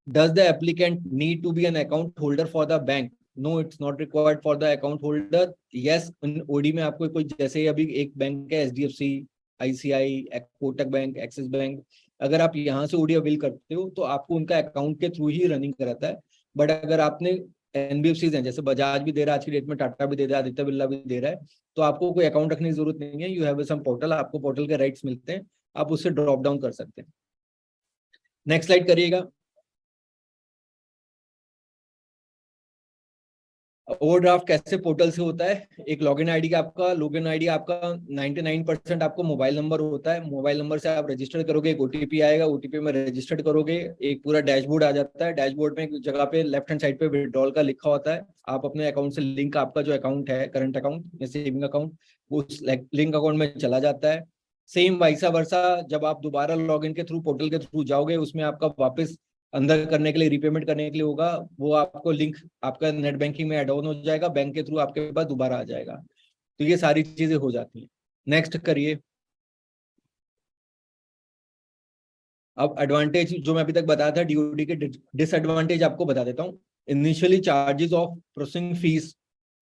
Does the applicant need to be an account holder for the bank? No, it's not required for the account holder. Yes, in OD में आपको कोई, जैसे अभी एक बैंक है HDFC, ICI, Kotak bank, Axis bank, अगर आप यहाँ से ओडी अवेल करते हो तो आपको उनका अकाउंट के थ्रू ही रनिंग कराता है। बट अगर आपने एनबीएफसी हैं, जैसे बजाज भी दे रहा है आज की डेट में, टाटा भी दे रहा है, आदित्य बिरला भी दे रहा है, तो आपको कोई अकाउंट रखने की जरूरत नहीं है। यू हैव सम पोर्टल, आपको पोर्टल के राइट्स मिलते हैं, आप उससे ड्रॉप डाउन कर सकते हैं। नेक्स्ट स्लाइड करिएगा। ओवरड्राफ्ट कैसे पोर्टल से होता है? एक लॉगिन आईडी आपका, लॉगिन आईडी आपका 99% आपको मोबाइल नंबर होता है। मोबाइल नंबर से आप रजिस्टर करोगे, एक ओटीपी आएगा, ओटीपी में रजिस्टर्ड करोगे, एक पूरा डैशबोर्ड आ जाता है। डैशबोर्ड में एक जगह पे लेफ्ट हैंड साइड पे विड्रॉल का लिखा होता है। आप अपने अकाउंट से लिंक, आपका जो अकाउंट है करंट अकाउंट या सेविंग अकाउंट, वो उस लिंक अकाउंट में चला जाता है। सेम वाइसा वर्सा, जब आप दोबारा लॉगिन के थ्रू, पोर्टल के थ्रू जाओगे, उसमें आपका वापस अंदर करने के लिए, रीपेमेंट करने के लिए होगा, वो आपको लिंक आपका नेट बैंकिंग में ऐड ऑन हो जाएगा, बैंक के थ्रू आपके पास दोबारा आ जाएगा। तो ये सारी चीजें हो जाती हैं। नेक्स्ट करिए। अब एडवांटेज जो मैं अभी तक बताया था डीओडी के, डिसएडवांटेज आपको बता देता हूँ। Initially charges of processing fees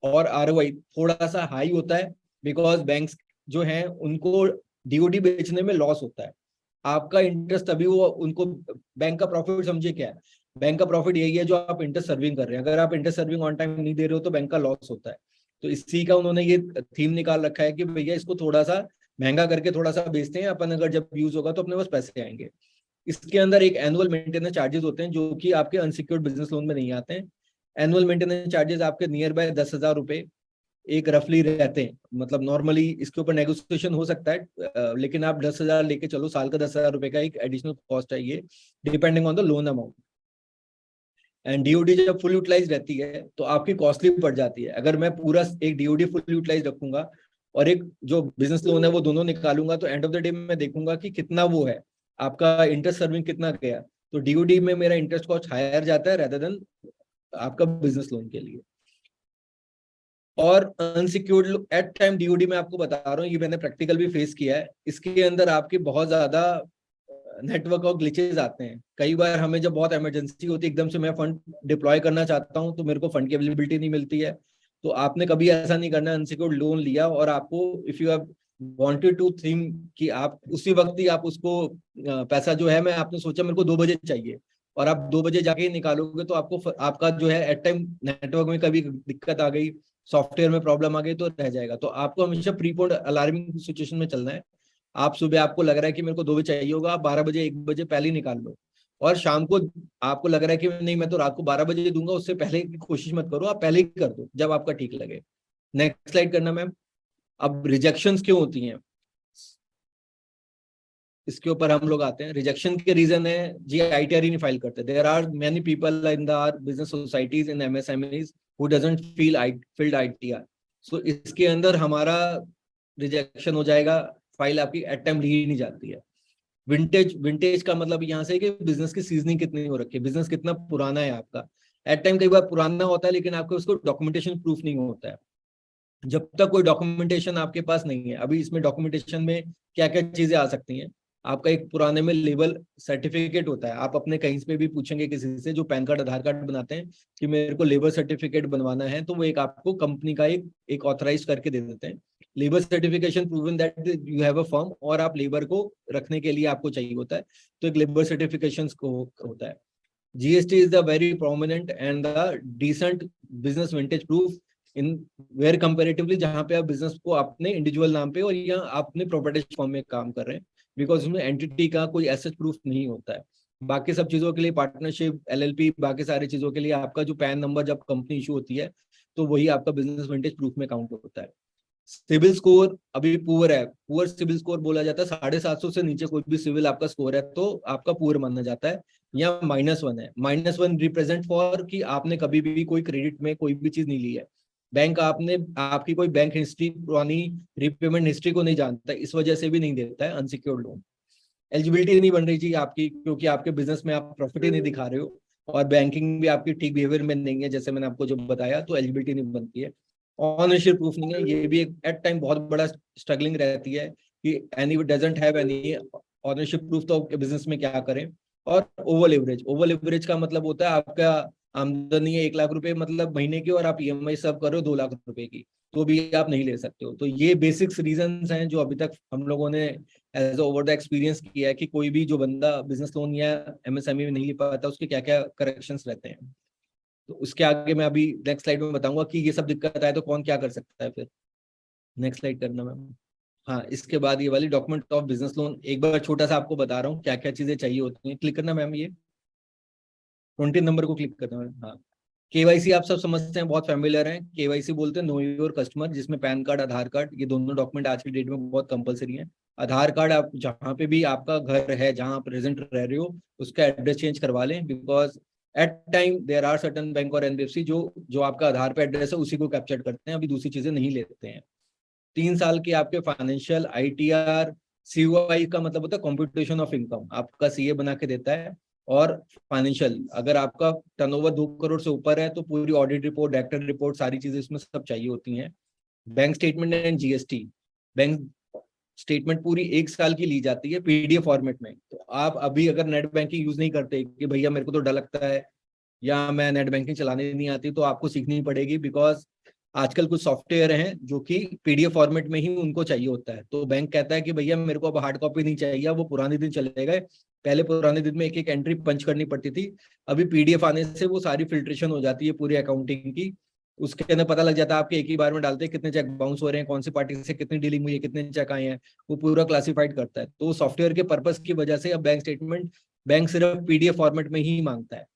और आरओआई थोड़ा सा हाई होता है, बिकॉज बैंक्स जो हैं उनको डीओडी बेचने में लॉस होता है। आपका इंटरेस्ट अभी वो उनको, बैंक का प्रॉफिट समझिए क्या है? बैंक का प्रॉफिट यही है जो आप इंटरेस्ट सर्विंग कर रहे हैं। अगर आप इंटरेस्ट सर्विंग ऑन टाइम नहीं दे रहे हो तो बैंक का लॉस होता है। तो इसी का उन्होंने ये थीम निकाल रखा है कि भैया इसको थोड़ा सा महंगा करके थोड़ा सा बेचते हैं अपन, अगर जब यूज होगा तो अपने पास पैसे आएंगे। इसके अंदर एक एनुअल मेंटेनेंस चार्जेस होते हैं जो कि आपके अनसिक्योर्ड बिजनेस लोन में नहीं आते हैं। एनुअल मेंटेनेंस चार्जेस आपके नियर बाय 10,000 रुपए एक रफली रहते हैं। मतलब नॉर्मली इसके ऊपर नेगोशिएशन हो सकता है, लेकिन आप 10,000 लेके चलो, साल का 10,000 रुपए का एक एडिशनल कॉस्ट है ये, depending on the loan amount. And DoD जब फुल यूटिलाइज रहती है तो आपकी कॉस्टली पड़ जाती है। अगर मैं पूरा एक डीओडी फुल यूटिलाइज रखूंगा और एक जो बिजनेस लोन है वो दोनों निकालूंगा, तो एंड ऑफ द डे मैं देखूंगा कि कितना वो है, आपका इंटरेस्ट सर्विंग कितना गया। तो डीओडी में मेरा इंटरेस्ट कॉस्ट हायर जाता है रेदर देन आपका बिजनेस लोन के लिए। और अनसिक्योर्ड एट टाइम डीओडी में आपको बता रहा हूँ, ये मैंने प्रैक्टिकल भी फेस किया है। इसके अंदर आपके बहुत ज्यादा नेटवर्क और ग्लिचेस आते हैं। कई बार हमें जब बहुत इमरजेंसी होती है, एकदम से मैं फंड डिप्लॉय करना चाहता हूँ तो मेरे को फंड की अवेलेबिलिटी नहीं मिलती है। तो आपने कभी ऐसा नहीं करना, अनसिक्योर्ड लोन लिया और आपको, if you have wanted to think कि आप उसी वक्त ही आप उसको पैसा जो है, मैं आपने सोचा मेरे को 2 बजे चाहिए और आप 2 बजे जाके ही निकालोगे, तो आपको आपका जो है एट टाइम नेटवर्क में कभी दिक्कत आ गई, सॉफ्टवेयर में प्रॉब्लम आ गई तो रह जाएगा। तो आपको हमेशा प्रीपोन्ड अलार्मिंग सिचुएशन में चलना है। आप सुबह आपको लग रहा है कि मेरे को 2 बजे चाहिए होगा, आप 12 बजे 1 बजे पहले ही निकाल लो। और शाम को आपको लग रहा है कि नहीं मैं तो रात को 12 बजे दूंगा, उससे पहले की कोशिश मत करो, आप पहले ही कर दो जब आपका ठीक लगे। नेक्स्ट स्लाइड करना मैम। अब रिजेक्शंस क्यों होती हैं, इसके ऊपर हम लोग आते हैं। रिजेक्शन के रीजन है जी, आईटीआर ही नहीं फाइल करते। There are many people in the are business societies in MSMEs who doesn't filed ITR. So इसके अंदर हमारा रिजेक्शन हो जाएगा, फाइल आपकी एट टाइम ली ही नहीं जाती है। विंटेज, विंटेज का मतलब यहाँ से कि बिजनेस की सीजनिंग कितनी हो रखी है, बिजनेस कितना पुराना है आपका। एट टाइम कई बार पुराना होता है लेकिन आपको उसको डॉक्यूमेंटेशन प्रूफ नहीं होता है। जब तक कोई डॉक्यूमेंटेशन आपके पास नहीं है, अभी इसमें डॉक्यूमेंटेशन में क्या क्या चीजें आ सकती हैं। आपका एक पुराने में लेबल सर्टिफिकेट होता है, आप अपने कहीं पे भी पूछेंगे किसी से जो पैन कार्ड आधार कार्ड बनाते हैं कि मेरे को लेबर सर्टिफिकेट बनवाना है, तो वो एक आपको कंपनी का एक ऑथराइज करके दे देते हैं। Labour certification proven that you have a firm, और आप लेबर को रखने के लिए आपको चाहिए होता है, तो एक लेबर सर्टिफिकेशन को होता है। GST is the very prominent and the decent business vintage proof in where comparatively, जहां पे आप बिजनेस को अपने इंडिविजुअल नाम पे और या आप अपने प्रॉपर्टी फॉर्म में काम कर रहे हैं, बिकॉज उसमें एंटिटी का कोई एसेट प्रूफ नहीं होता है। बाकी सब चीजों के लिए पार्टनरशिप, एलएलपी, बाकी सारी चीजों के लिए आपका जो पैन नंबर जब कंपनी इशू होती है तो वही आपका बिजनेस विंटेज प्रूफ में काउंट होता है। सिविल स्कोर अभी पुअर है, पुअर सिविल स्कोर बोला जाता है, 750 से नीचे कोई भी सिविल आपका स्कोर है तो आपका पुअर माना जाता है, या -1 है। -1 रिप्रेजेंट फॉर कि आपने कभी भी कोई क्रेडिट में कोई भी चीज नहीं ली है, बैंक आपने आपकी कोई बैंक हिस्ट्री पुरानी रिपेमेंट हिस्ट्री को नहीं जानता, इस वजह से भी नहीं देता है अनसिक्योर्ड लोन। एलिजिबिलिटी नहीं बन रही थी आपकी, क्योंकि आपके बिजनेस में आप प्रॉफिट ही नहीं दिखा रहे हो और बैंकिंग भी आपकी ठीक बिहेवियर में नहीं है, जैसे मैंने आपको जो बताया, तो एलिजिबिलिटी नहीं बनती है। ऑनरशिप प्रूफ नहीं है, ये भी एक एट टाइम बहुत बड़ा स्ट्रगलिंग रहती है कि any doesn't have any ownership proof, तो बिजनेस में क्या करें। और ओवर लेवरेज का मतलब होता है आपका आमदनी है 1 लाख रुपए मतलब महीने की, और आप ईएमआई सब कर रहे हो 2 लाख रुपए की, तो भी आप नहीं ले सकते हो। तो ये बेसिक्स रीजंस हैं जो अभी तक हम लोगों ने एज ओवर द एक्सपीरियंस किया है कि कोई भी जो बंदा बिजनेस लोन या एमएसएमई में नहीं ले पाता उसके क्या क्या करेक्शंस रहते हैं। तो उसके आगे मैं अभी नेक्स्ट स्लाइड में बताऊंगा कि ये सब दिक्कत आए तो कौन क्या कर सकता है। फिर नेक्स्ट स्लाइड करना मैम। हाँ, इसके बाद ये वाली डॉक्यूमेंट ऑफ बिजनेस लोन एक बार छोटा सा आपको बता रहा हूँ क्या क्या चीजें चाहिए होती हैं। क्लिक करना मैम, ये 20 नंबर को क्लिक करना है। हाँ, केवाईसी आप सब समझते हैं, बहुत फेमिलियर है। केवाईसी बोलते हैं नो योर कस्टमर, जिसमें पैन कार्ड, आधार कार्ड, ये दोनों डॉक्यूमेंट आज की डेट में बहुत कंपलसरी है। आधार कार्ड आप जहाँ पे भी आपका घर है, जहाँ आप प्रेजेंट रह रहे हो, उसका एड्रेस चेंज करवा लें, because at time there are certain bank और एनबीएफसी जो जो आपका आधार पे एड्रेस है उसी को कैप्चर करते हैं, अभी दूसरी चीजें नहीं लेते हैं। 3 साल के आपके फाइनेंशियल आईटीआर, सीओआई का मतलब होता है कॉम्प्यूटेशन ऑफ इनकम, आपका सीए बना के देता है। और फाइनेंशियल, अगर आपका टर्नओवर 2 करोड़ से ऊपर है तो पूरी ऑडिट रिपोर्ट, डायरेक्टर रिपोर्ट, सारी चीजें इसमें सब चाहिए होती हैं। Bank statement and GST, bank statement पूरी 1 साल की ली जाती है पीडीएफ फॉर्मेट में। तो आप अभी अगर नेट बैंकिंग यूज नहीं करते कि भैया मेरे को तो डर लगता है या मैं नेट बैंकिंग चलाने नहीं आती, तो आपको सीखनी पड़ेगी, बिकॉज आजकल कुछ सॉफ्टवेयर हैं जो कि पीडीएफ फॉर्मेट में ही उनको चाहिए होता है। तो बैंक कहता है कि भैया मेरे को अब हार्ड कॉपी नहीं चाहिए, वो पुराने दिन चले गए, पहले पुराने दिन में एक एक एंट्री पंच करनी पड़ती थी, अभी पीडीएफ आने से वो सारी फिल्ट्रेशन हो जाती है पूरी अकाउंटिंग की। उसके अंदर पता लग जाता है आपके, एक ही बार में डालते हैं कितने चेक बाउंस हो रहे हैं, कौन सी पार्टी से कितनी डीलिंग हुई है, कितने चेक आए हैं, वो पूरा क्लासिफाइड करता है। तो सॉफ्टवेयर के पर्पस की वजह से अब बैंक स्टेटमेंट बैंक सिर्फ पीडीएफ फॉर्मेट में ही मांगता है।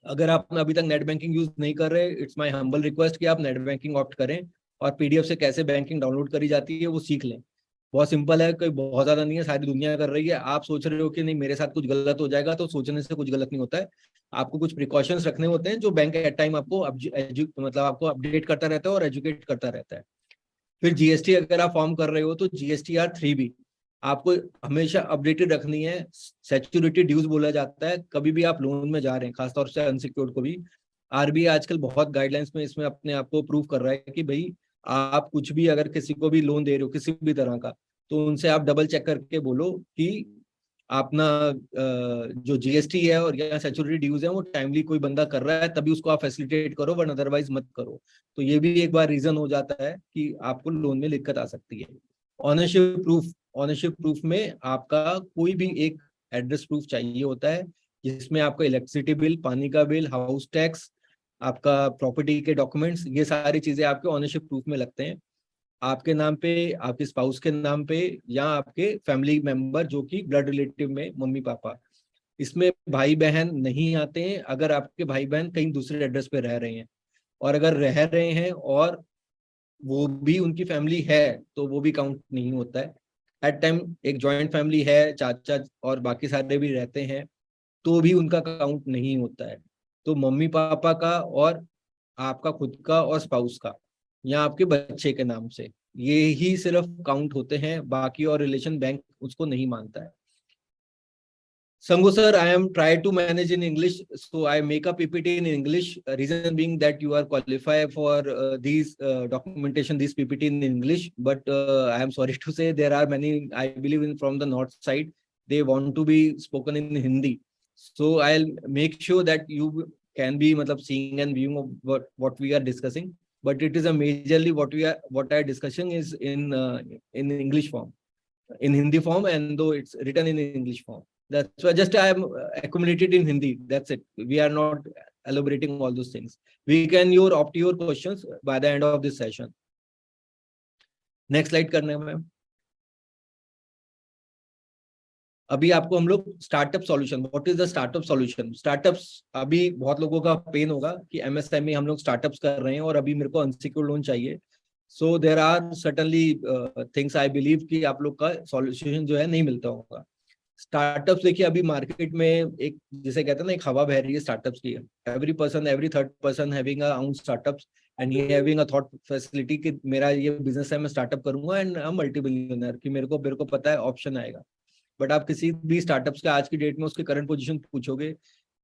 अगर आप अभी तक नेट बैंकिंग यूज नहीं कर रहे, इट्स माय हम्बल रिक्वेस्ट कि आप नेट बैंकिंग ऑप्ट करें और पीडीएफ से कैसे बैंकिंग डाउनलोड करी जाती है वो सीख लें। बहुत सिंपल है, कोई बहुत ज्यादा नहीं है, सारी दुनिया कर रही है। आप सोच रहे हो कि नहीं मेरे साथ कुछ गलत हो जाएगा, तो सोचने से कुछ गलत नहीं होता है। आपको कुछ प्रिकॉशंस रखने होते हैं जो बैंक एट टाइम आपको मतलब आपको अपडेट करता रहता है और एजुकेट करता रहता है। फिर जीएसटी अगर आप फॉर्म कर रहे हो तो GSTR 3B आपको हमेशा अपडेटेड रखनी है। सिक्योरिटी ड्यूज बोला जाता है, कभी भी आप लोन में जा रहे हैं, खासतौर से अनसिक्योर्ड को भी आरबीआई आजकल बहुत गाइडलाइंस में इसमें अपने आप को प्रूव कर रहा है कि भाई आप कुछ भी अगर किसी को भी लोन दे रहे हो किसी भी तरह का, तो उनसे आप डबल चेक करके बोलो कि अपना जो जीएसटी है और या सिक्योरिटी ड्यूज है वो टाइमली कोई बंदा कर रहा है तभी उसको आप फैसिलिटेट करो, वरना अदरवाइज मत करो। तो ये भी एक बार रीजन हो जाता है कि आपको लोन में दिक्कत आ सकती है। ऑनरशिप प्रूफ में आपका कोई भी एक एड्रेस प्रूफ चाहिए होता है, जिसमें आपका इलेक्ट्रिसिटी बिल, पानी का बिल, हाउस टैक्स, आपका प्रॉपर्टी के डॉक्यूमेंट्स, ये सारी चीजें आपके ऑनरशिप प्रूफ में लगते हैं। आपके नाम पे, आपके स्पाउस के नाम पे, या आपके फैमिली मेंबर जो कि ब्लड रिलेटिव में मम्मी पापा, इसमें भाई बहन नहीं आते हैं अगर आपके भाई बहन कहीं दूसरे एड्रेस पे रह रहे हैं। और अगर रह रहे हैं और वो भी उनकी फैमिली है तो वो भी काउंट नहीं होता है। एट टाइम एक जॉइंट फैमिली है, चाचा और बाकी सारे भी रहते हैं, तो भी उनका काउंट नहीं होता है। तो मम्मी पापा का और आपका खुद का और स्पाउस का या आपके बच्चे के नाम से, ये ही सिर्फ काउंट होते हैं, बाकी और रिलेशन बैंक उसको नहीं मानता है। Sangu sir, I am try to manage in English, so I make a PPT in English. Reason being that you are qualified for these documentation, this PPT in English. But I am sorry to say there are many, I believe in from the north side, they want to be spoken in Hindi. So I'll make sure that you can be matlab, seeing and viewing of what we are discussing. But it is a majorly what I are discussing is in English form, in Hindi form, and though it's written in English form. That's why just I am accumulated in Hindi. That's it. We are not elaborating all those things. We can opt your questions by the end of this session. Next slide करना है ma'am. अभी आपको हम लोग startup solution, what is the startup solution. Startups अभी बहुत लोगों का पेन होगा कि एमएसएमई हम लोग स्टार्टअप्स कर रहे हैं और अभी मेरे को अनसिक्योर्ड लोन चाहिए। So there are certainly things I believe कि आप लोग का सॉल्यूशन जो है नहीं मिलता होगा। स्टार्टअप्स देखिए अभी मार्केट में एक जिसे कहते हैं ना एक हवा बह रही है स्टार्टअप्स की। Every person, every third person having a own startups and he having a thought facility कि मेरा ये बिजनेस है, मैं स्टार्टअप करूंगा and I am multi billionaire, कि मेरे को पता है ऑप्शन आएगा। बट आप किसी भी स्टार्टअप्स के आज की डेट में उसके करंट पोजीशन पूछोगे,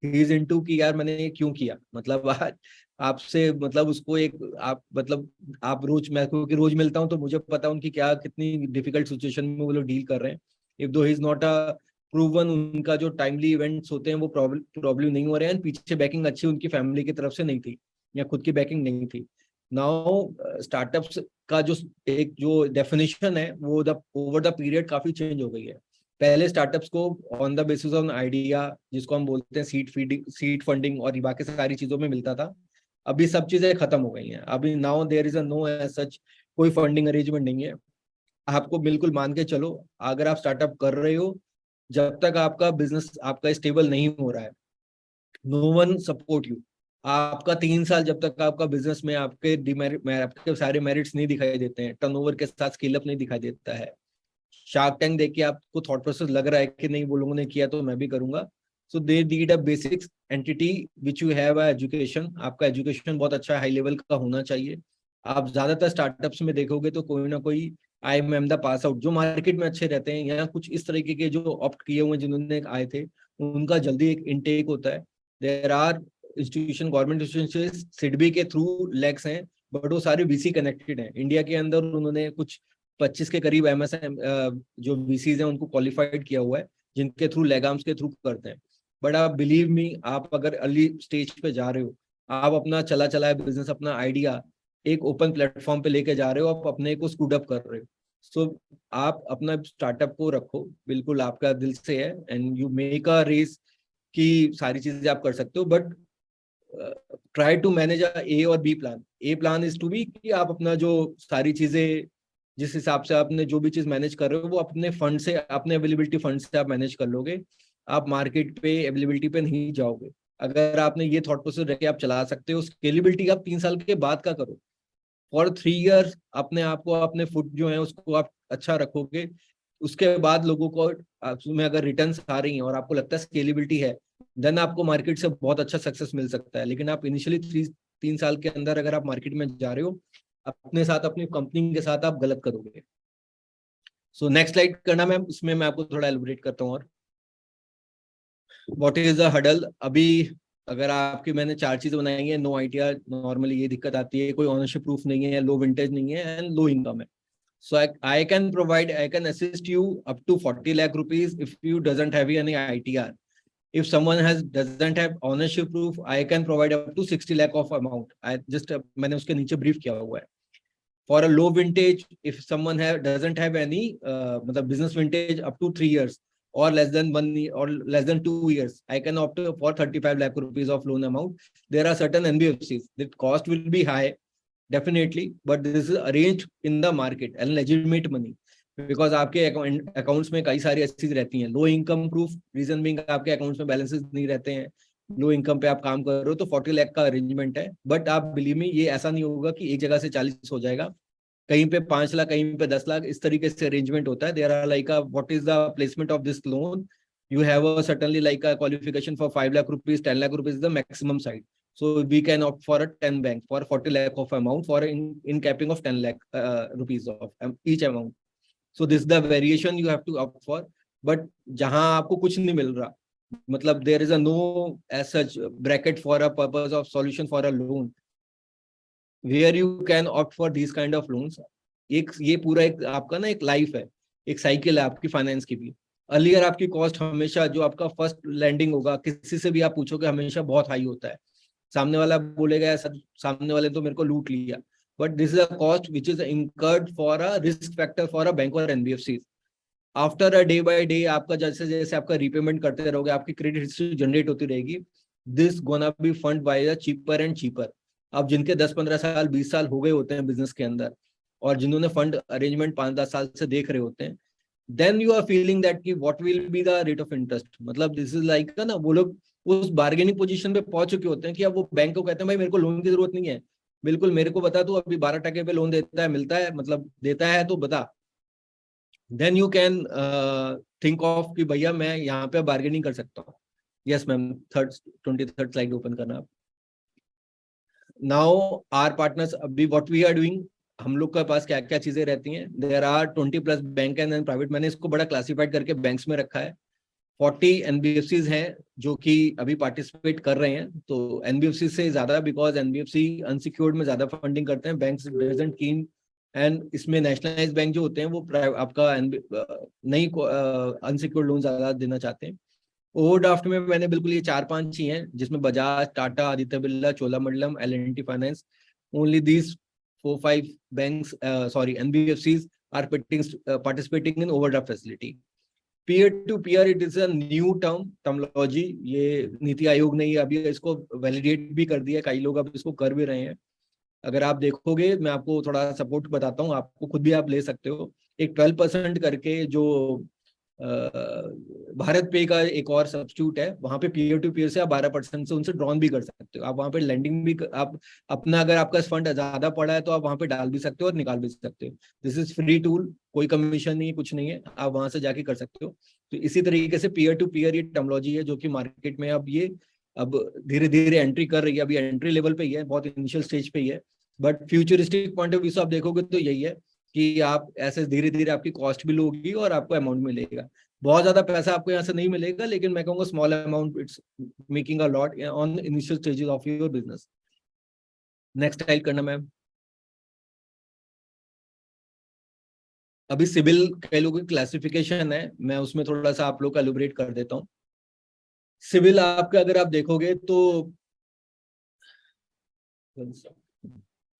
ही इज इनटू कि यार मैंने ये क्यों किया, मतलब आज आपसे मतलब उसको एक आप मतलब आप रोज, मैं क्योंकि रोज मिलता हूँ तो मुझे पता है उनकी क्या कितनी डिफिकल्ट सिचुएशन में वो लोग डील कर रहे हैं। इफ दो he is not a proven, उनका जो टाइमली इवेंट्स होते हैं वो प्रॉब्लम नहीं हो रहे हैं, पीछे बैकिंग अच्छी उनकी फैमिली की तरफ से नहीं थी या खुद की बैकिंग नहीं थी। नाउ स्टार्टअप्स का जो एक जो डेफिनेशन है वो द ओवर द पीरियड काफी चेंज हो गई है। पहले स्टार्टअप्स को on the basis on idea, जिसको हम बोलते हैं सीड फंडिंग और बाकी सारी चीजों में मिलता था। अभी सब चीजें खत्म हो गई हैं। अभी now there is a no as such कोई फंडिंग अरेंजमेंट नहीं है। आपको बिल्कुल मान के चलो, अगर आप स्टार्टअप कर रहे हो, जब तक आपका बिजनेस आपका स्टेबल नहीं हो रहा है, नो वन सपोर्ट यू। आपका 3 साल जब तक आपका बिजनेस में आपके डिमेरिट में आपके सारे मेरिट्स नहीं दिखाई देते हैं, टर्नओवर के साथ स्केल अप नहीं दिखाई देता है, शार्क टैंक देख के आपको थॉट प्रोसेस लग रहा है कि नहीं वो लोगों ने किया तो मैं भी करूंगा, so they need a basic entity which you have a education. आपका एजुकेशन बहुत अच्छा हाई लेवल का होना चाहिए। आप ज्यादातर स्टार्टअप्स में देखोगे तो कोई ना कोई IIM द पास आउट जो मार्केट में अच्छे रहते हैं, या कुछ इस तरीके के जो ऑप्ट किए हुए जिन्होंने आए थे, उनका जल्दी एक इनटेक होता है। There are institution, government institution SIDBI के थ्रू लेग्स हैं, बट वो सारे VC कनेक्टेड हैं इंडिया के अंदर। उन्होंने कुछ 25 के करीब MSM जो VCs हैं उनको क्वालिफाइड किया हुआ है, जिनके थ्रू लेगाम्स के थ्रू करते हैं। बट आप बिलीव मी, आप अगर अर्ली स्टेज पे जा रहे हो, आप अपना चला चला है बिजनेस, अपना आइडिया एक ओपन प्लेटफॉर्म पे लेके जा रहे हो, आप अपने को स्कूड अप कर रहे हो, सो आप अपना स्टार्टअप को रखो, बिल्कुल आपका दिल से है and you make a race कि सारी चीजें आप कर सकते हो। But try to manage A और B plan. A plan is to be कि आप अपना जो सारी चीजें जिस हिसाब से आपने जो भी चीज मैनेज कर रहे हो वो अपने फंड से, अपने अवेलेबिलिटी फंड से आप मैनेज कर लोगे। आप मार्केट पे अवेलेबिलिटी पे नहीं जाओगे। अगर आपने ये थॉट प्रोसेस रखे आप चला सकते हो, स्केलेबिलिटी आप 3 साल के बाद का करो। फॉर 3 इयर्स अपने आप को, अपने फुट जो है उसको आप अच्छा रखोगे। उसके बाद लोगों को उसमें अगर रिटर्न्स आ रही हैं और आपको लगता है स्केलेबिलिटी है, देन आपको मार्केट से बहुत अच्छा सक्सेस मिल सकता है। लेकिन आप इनिशियली 3 साल के अंदर अगर आप मार्केट में जा रहे हो, अपने साथ अपनी कंपनी के साथ आप गलत करोगे। सो नेक्स्ट स्लाइड करना मैम, इसमें मैं आपको थोड़ा एलिब्रेट करता हूँ। और व्हाट इज द हडल। अभी अगर आपकी मैंने 4 चीजें बनाई है, नो आइडिया, नॉर्मली ये दिक्कत आती है, कोई ओनरशिप प्रूफ नहीं है, लो विंटेज नहीं है एंड लो इनकम है। So I can assist you up to 40 lakh rupees if you doesn't have any ITR. If someone doesn't have ownership proof, I can provide up to 60 lakh of amount. I just मैंने उसके नीचे brief किया हुआ है। For a low vintage, if someone doesn't have any मतलब business vintage up to 3 years or less than 1 year or less than 2 years, I can opt for 35 lakh rupees of loan amount. There are certain NBFCs that cost will be high definitely, but this is arranged in the market and legitimate money, because आपके accounts में कई सारी ऐसी चीज रहती हैं। Low income proof, reason being आपके accounts में बैलेंसेस नहीं रहते हैं, लो इनकम पे आप काम कर रहे हो, तो 40 लाख का अरेंजमेंट है। बट आप बिलीव में, ये ऐसा नहीं होगा कि एक जगह से 40 हो जाएगा, कहीं पे 5 लाख, कहीं पे 10 लाख, इस तरीके से अरेंजमेंट होता है। There are like what is the placement of this loan, you have a certainly like a qualification for 5 lakh rupees, 10 lakh rupees is the maximum side. So we can opt for a 10 bank for 40 lakh of amount for in capping of 10 lakh rupees of each amount. So this is the variation you have to opt for. But जहां आपको कुछ नहीं मिल रहा, मतलब there is a no as such bracket for a purpose of solution for a loan where you can opt for these kind of loans. एक ये पूरा एक आपका ना एक लाइफ है, एक साइकिल है आपकी फाइनेंस की भी। अर्लियर आपकी कॉस्ट हमेशा, जो आपका फर्स्ट लैंडिंग होगा, किसी से भी आप पूछोगे, हमेशा बहुत हाई होता है। सामने वाला बोलेगा सर, सामने वाले तो मेरे को लूट लिया, but this is a cost which is incurred for a risk factor for a bank और NBFC। After a day by day आपका जैसे जैसे आपका रीपेमेंट करते रहोगे, आपकी क्रेडिट हिस्ट्री जनरेट होती रहेगी, this gonna be fund by the cheaper and cheaper. अब जिनके 10-15 साल 20 साल हो गए होते हैं बिजनेस के अंदर, और जिन्होंने फंड अरेंजमेंट 5-10 साल से देख रहे होते हैं, then you are feeling that कि what will be the rate of interest। मतलब this is like ना, वो लोग उस बार्गेनिंग पोजीशन पे पहुंच चुके होते हैं कि अब वो बैंक को कहते हैं भाई मेरे को लोन की जरूरत नहीं है, बिल्कुल मेरे को बता, तू अभी 12% पे लोन देता है, मिलता है, मतलब देता है तो बता, then you can think of कि भैया मैं यहाँ पे बार्गेनिंग कर सकता हूँ। Yes ma'am, 23rd slide open करना आप। नाउ आर पार्टनर्स, अभी व्हाट वी आर डूइंग, हम लोग के पास क्या क्या चीजें रहती हैं। There are 20+ bank and private, मैंने इसको बड़ा क्लासिफाइड करके बैंक्स में रखा है। 40 एनबीएफसीज हैं जो कि अभी पार्टिसिपेट कर रहे हैं। तो एनबीएफसी से ज्यादा, बिकॉज एनबीएफसी अनसिक्योर्ड में ज्यादा फंडिंग करते हैं, बैंक्स डजंट कीन। एंड इसमें नेशनलाइज बैंक जो होते हैं वो आपका नहीं अनसिक्योर्ड लोन ज्यादा देना चाहते हैं। ओवरड्राफ्ट में मैंने बिल्कुल ये 4-5 ही हैं, जिसमें Bajaj, Tata, Aditya Birla, Cholamandalam, L&T finance, only these 4-5 banks, sorry NBFCs are participating in overdraft facility. Peer to peer, it is a new terminology, ये नीति आयोग ने अभी इसको वैलिडेट भी कर दिया, कई लोग अब इसको कर भी रहे हैं। अगर आप देखोगे, मैं आपको थोड़ा सपोर्ट बताता हूँ, आपको खुद भी आप ले सकते हो। एक 12% करके जो भारत पे का एक और सब्स्टिट्यूट है, वहां पे पीयर टू पीयर से आप 12% से उनसे ड्रॉन भी कर सकते हो। आप वहां पे लेंडिंग भी आप अपना, अगर आपका फंड ज्यादा पड़ा है तो आप वहां पे डाल भी सकते हो और निकाल भी सकते हो। दिस इज फ्री टूल, कोई कमीशन नहीं, कुछ नहीं है, आप वहां से जाके कर सकते हो। तो इसी तरीके से पीयर टू पीयर ये टर्मोलॉजी है जो कि मार्केट में अब धीरे धीरे एंट्री कर रही है। अभी एंट्री लेवल पे ही है, बहुत इनिशियल स्टेज पे ही है, but futuristic point of view से आप देखोगे तो यही है कि आप ऐसे धीरे धीरे आपकी कॉस्ट भी लो होगी और आपको अमाउंट मिलेगा। बहुत ज्यादा पैसा आपको यहाँ से नहीं मिलेगा, लेकिन मैं कहूँगा small amount, it's making a lot on initial stages of your business. Next type करना मैम। अभी सिविल कई लोगों की क्लासिफिकेशन है, मैं उसमें थोड़ा सा आप लोग का एलुबरेट कर देता हूँ। सिविल आपका अगर आप देखोगे तो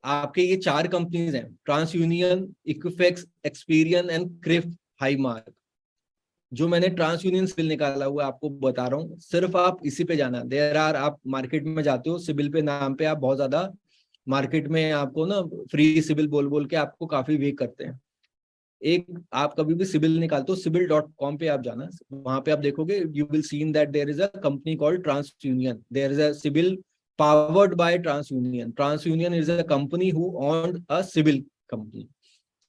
आपके ये 4 कंपनीज हैं, TransUnion, Equifax, Experian and CRIF Highmark. जो मैंने ट्रांस यूनियन सिविल निकाला हुआ आपको बता रहा हूँ, सिर्फ आप इसी पे जाना। देयर आर, आप मार्केट में जाते हो सिविल पे नाम पे, आप बहुत ज्यादा मार्केट में आपको ना फ्री सिविल बोल बोल के आपको काफी वे करते हैं। एक आप कभी भी सिविल निकालते हो, cibil.com पे आप जाना, वहां पे आप देखोगे, you will seen that there is a company called TransUnion, there is a CIBIL powered by TransUnion. TransUnion is a company who owned a CIBIL company.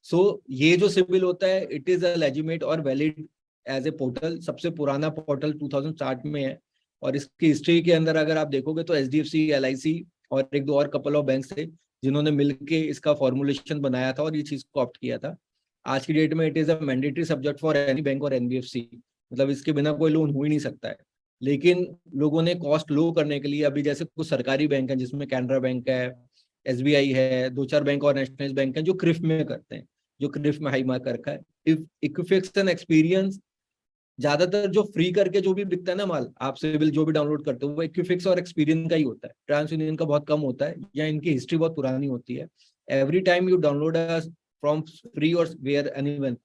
So ये जो सिविल होता है, इट इज अ लेजिमेट और valid as a portal, सबसे पुराना portal 2007 में है। और इसकी हिस्ट्री के अंदर अगर आप देखोगे तो एचडीएफसी, एलआईसी और एक दो और कपल ऑफ बैंक थे जिन्होंने मिलके इसका फॉर्मुलेशन बनाया था और ये चीज को ऑप्ट किया था। आज की डेट में it is a mandatory subject for any bank और एनबीएफसी, मतलब इसके बिना कोई लोन हो ही नहीं सकता है। लेकिन लोगों ने कॉस्ट लो करने के लिए, अभी जैसे कुछ सरकारी बैंक है जिसमें कैनरा बैंक है, एसबीआई है, 2-4 बैंक और नेशनलाइज बैंक है जो क्रिफ में करते हैं, जो क्रिफ में हाई मार्क कर रखा है। इफ इक्विफिक्स एंड एक्सपीरियंस, ज्यादातर जो फ्री करके जो भी बिकता है ना माल, आप सिविल जो भी डाउनलोड करते हो वो इक्विफिक्स और एक्सपीरियंस का ही होता है, ट्रांस यूनियन का बहुत कम होता है या इनकी हिस्ट्री बहुत पुरानी होती है। Every time you download from free और वेयर एनीवन,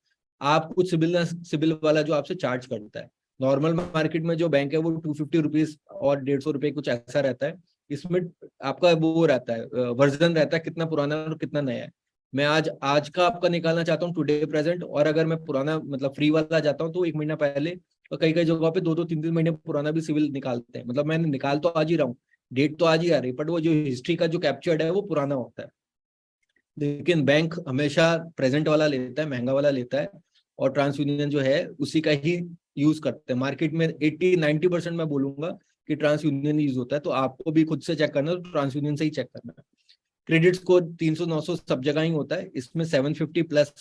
आप कुछ सिविल वाला जो आपसे चार्ज करता है। नॉर्मल मार्केट में जो बैंक है वो 250 रुपीज और 150 रुपए कुछ ऐसा रहता है। इसमें आपका वो रहता है, वर्जन रहता है कितना पुराना और कितना नया है। मैं आज आज का आपका निकालना चाहता हूँ, टुडे प्रेजेंट, और अगर मैं पुराना मतलब फ्री वाला जाता हूँ तो 1 महीना पहले, और कई कई जगह पे 2-2 3-3 महीने पुराना भी सिविल निकालते हैं। मतलब मैंने निकाल तो आज ही रहा हूँ, डेट तो आज ही आ रही है, बट वो जो हिस्ट्री का जो कैप्चर्ड है वो पुराना होता है। लेकिन बैंक हमेशा प्रेजेंट वाला लेता है, महंगा वाला लेता है, और ट्रांस यूनियन जो है उसी का ही यूज करते हैं। मार्केट में 80-90% मैं बोलूंगा कि ट्रांस यूनियन यूज होता है। तो आपको भी खुद से चेक करना है तो ट्रांस यूनियन से ही चेक करना है। क्रेडिट स्कोर 300-900 सब जगह ही होता है, इसमें 750 प्लस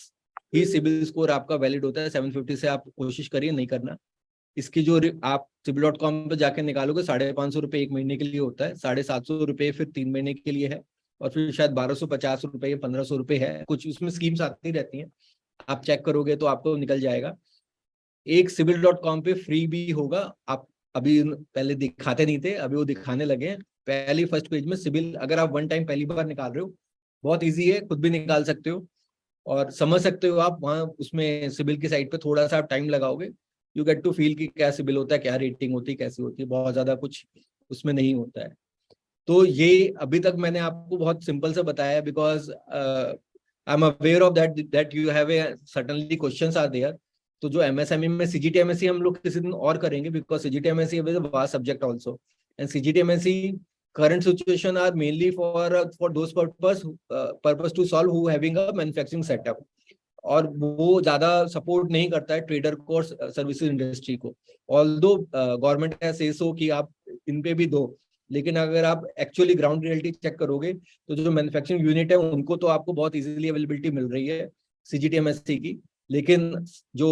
ही सिबिल स्कोर आपका वैलिड होता है। 750 से आप कोशिश करिए नहीं करना। इसकी जो आप cibil.com पे जाके निकालोगे, 550 रुपये 1 महीने के लिए होता है, 750 रुपये फिर 3 महीने के लिए है, और फिर शायद 1250 रुपये या 1500 रुपये है, कुछ उसमें स्कीम्स आती रहती हैं। आप चेक करोगे तो आपको निकल जाएगा। एक cibil.com पे फ्री भी होगा, आप अभी पहले दिखाते नहीं थे, अभी वो दिखाने लगे हैं। पहली फर्स्ट पेज में सिबिल, अगर आप वन टाइम पहली बार निकाल रहे हो, बहुत इजी है, खुद भी निकाल सकते हो और समझ सकते हो आप। वहाँ उसमें सिबिल की साइड पे थोड़ा सा आप टाइम लगाओगे, यू गेट टू फील कि क्या सिबिल होता है, क्या रेटिंग होती है, कैसी होती है। बहुत ज्यादा कुछ उसमें नहीं होता है। तो ये अभी तक मैंने आपको बहुत सिंपल से बताया, because I am aware of that you have a certainly questions are there. तो जो एमएसएमई में सीजीटीएमएससी हम लोग किसी दिन और करेंगे, because CGTMSC is a vast subject also, and CGTMSC current situation are mainly for those purpose to solve who having a manufacturing setup, और वो ज्यादा सपोर्ट नहीं करता है ट्रेडर को और सर्विसेज इंडस्ट्री को। ऑल्दो गवर्नमेंट है से सो कि आप इन पे भी दो, लेकिन अगर आप एक्चुअली ग्राउंड रियलिटी चेक करोगे तो जो मैन्युफैक्चरिंग यूनिट है उनको तो आपको बहुत इजीली अवेलेबिलिटी मिल रही है CGTMSE की, लेकिन जो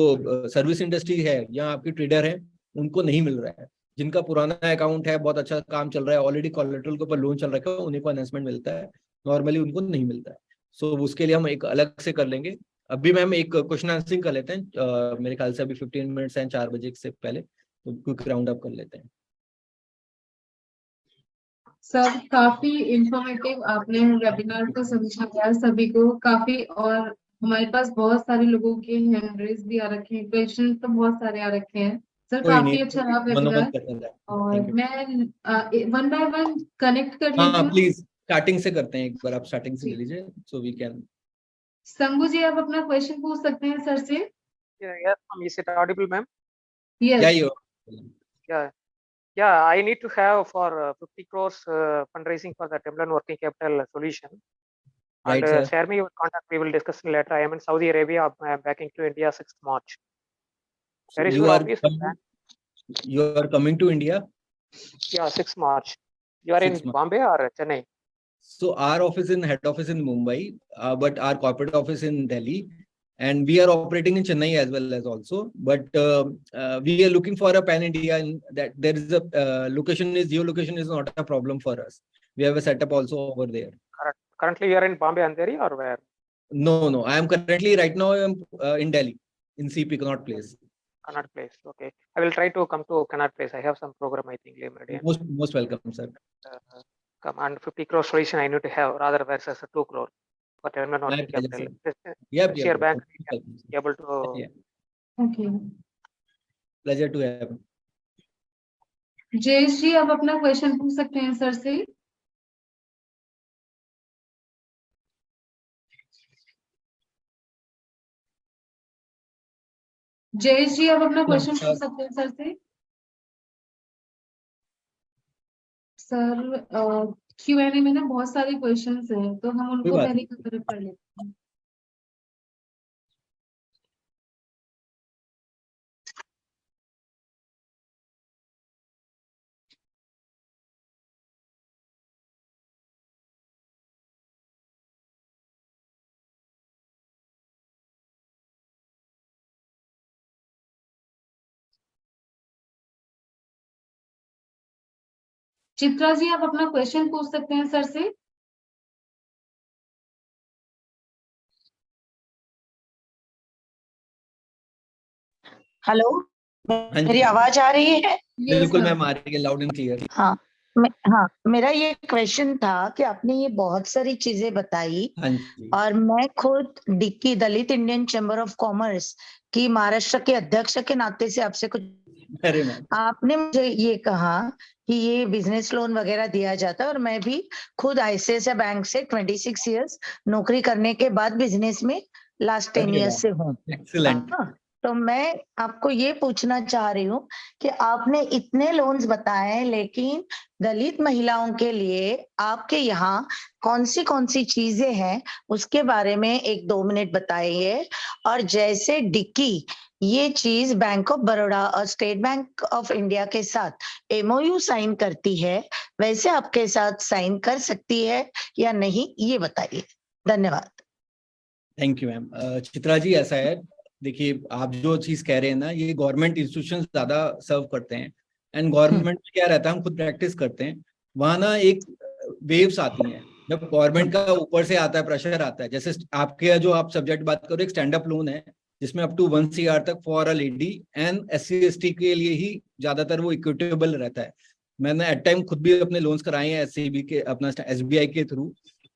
सर्विस इंडस्ट्री है या आपके ट्रेडर है उनको नहीं मिल रहा है। जिनका पुराना अकाउंट है, बहुत अच्छा काम चल रहा है, ऑलरेडी कोलेटरल के ऊपर लोन चल रखा है, उन्हीं को अनाउंसमेंट मिलता है, नॉर्मली उनको नहीं मिलता है। सो उसके लिए हम एक अलग से कर लेंगे। अभी मैम एक क्वेश्चन आंसरिंग कर लेते हैं, मेरे ख्याल से अभी 15 मिनट्स हैं 4 बजे से पहले, तो क्विक राउंड अप कर लेते हैं। सर काफी इंफॉर्मेटिव आपने वेबिनार को समझा दिया सभी को काफी, और हमारे पास बहुत सारे लोगों के हैंड रेज भी आ रखे हैं, क्वेश्चन तो बहुत सारे आ रखे हैं सर। कोई काफी नहीं, अच्छा रहा वेबिनार, और मैं वन बाय वन कनेक्ट कर लेती हाँ हूँ। प्लीज स्टार्टिंग से करते हैं, एक बार आप स्टार्टिंग से ले लीजिए सो वी कैन। संगू जी आप अपना क्वेश्चन पूछ सकते हैं सर से। Yes, is it audible, ma'am? Yes Yeah, I need to have for 50 crores fundraising for the Templon working capital solution. Right, And sir. share me your contact. We will discuss later. I am in Saudi Arabia. I am backing to India 6th March. So Very you soon, are obviously. you are coming to India? Yeah, 6th March. You are in 6th March. Bombay or Chennai? So our head office in Mumbai, but our corporate office in Delhi, and we are operating in Chennai as well as also. But we are looking for a pan India, and that there is a geolocation is not a problem for us. We have a setup also over there. Currently, you are in Bombay, Andheri, or where? No. I am currently right now I am in Delhi, in CP Connaught Place. Connaught Place. Okay. I will try to come to Connaught Place. I have some program, I think, limited. Most welcome, sir. Come and 50 crore solution I need to have rather versus 2 crore for Templon working capital. Share bank be able to. Okay Pleasure to have. Jayesh ji आप अपना question पूछ सकते हैं sir से। जयेश जी आप अपना question पूछ सकते हैं सर से। सर Q&A में ना बहुत सारे क्वेश्चंस हैं, तो हम उनको पहले कवर कर लेते हैं। चित्रा जी आप अपना क्वेश्चन पूछ सकते हैं सर से। हेलो, मेरी आवाज आ रही है? बिल्कुल मैम, आ रही है लाउड एंड क्लियर। हाँ, मेरा ये क्वेश्चन था कि आपने ये बहुत सारी चीजें बताई, और मैं खुद DICCI Dalit Indian chamber of commerce की महाराष्ट्र के अध्यक्ष के नाते से आपसे कुछ, आपने मुझे ये कहा कि ये बिजनेस लोन वगैरह दिया जाता है, और मैं भी खुद ICICI बैंक से 26 इयर्स नौकरी करने के बाद बिजनेस में लास्ट 10 इयर्स से हूँ। तो मैं आपको ये पूछना चाह रही हूँ कि आपने इतने लोन्स बताए, लेकिन दलित महिलाओं के लिए आपके यहाँ कौन सी चीजें हैं उसके बारे में 1-2 मिनट बताइए। और जैसे डिक्की ये चीज बैंक ऑफ बड़ौदा और स्टेट बैंक ऑफ इंडिया के साथ MOU साइन करती है, वैसे आपके साथ साइन कर सकती है या नहीं, ये बताइए। धन्यवाद। Thank you ma'am. Chitra ji, ऐसा है, देखिए आप जो चीज कह रहे हैं ना, ये गवर्नमेंट इंस्टीट्यूशन ज्यादा सर्व करते हैं, एंड गवर्नमेंट में क्या रहता है, हम खुद प्रैक्टिस करते हैं, वहां ना एक वेव्स आती हैं, जब गवर्नमेंट का ऊपर से आता है, प्रेशर आता है। जैसे आपके जो आप सब्जेक्ट बात करो, एक स्टैंड अप लोन है जिसमें अप टू 1 CR तक for a lady and SC/ST के लिए ही ज्यादातर वो इक्विटेबल रहता है। मैंने एट टाइम खुद भी अपने लोन्स कराए हैं SCB के, अपना SBI के थ्रू।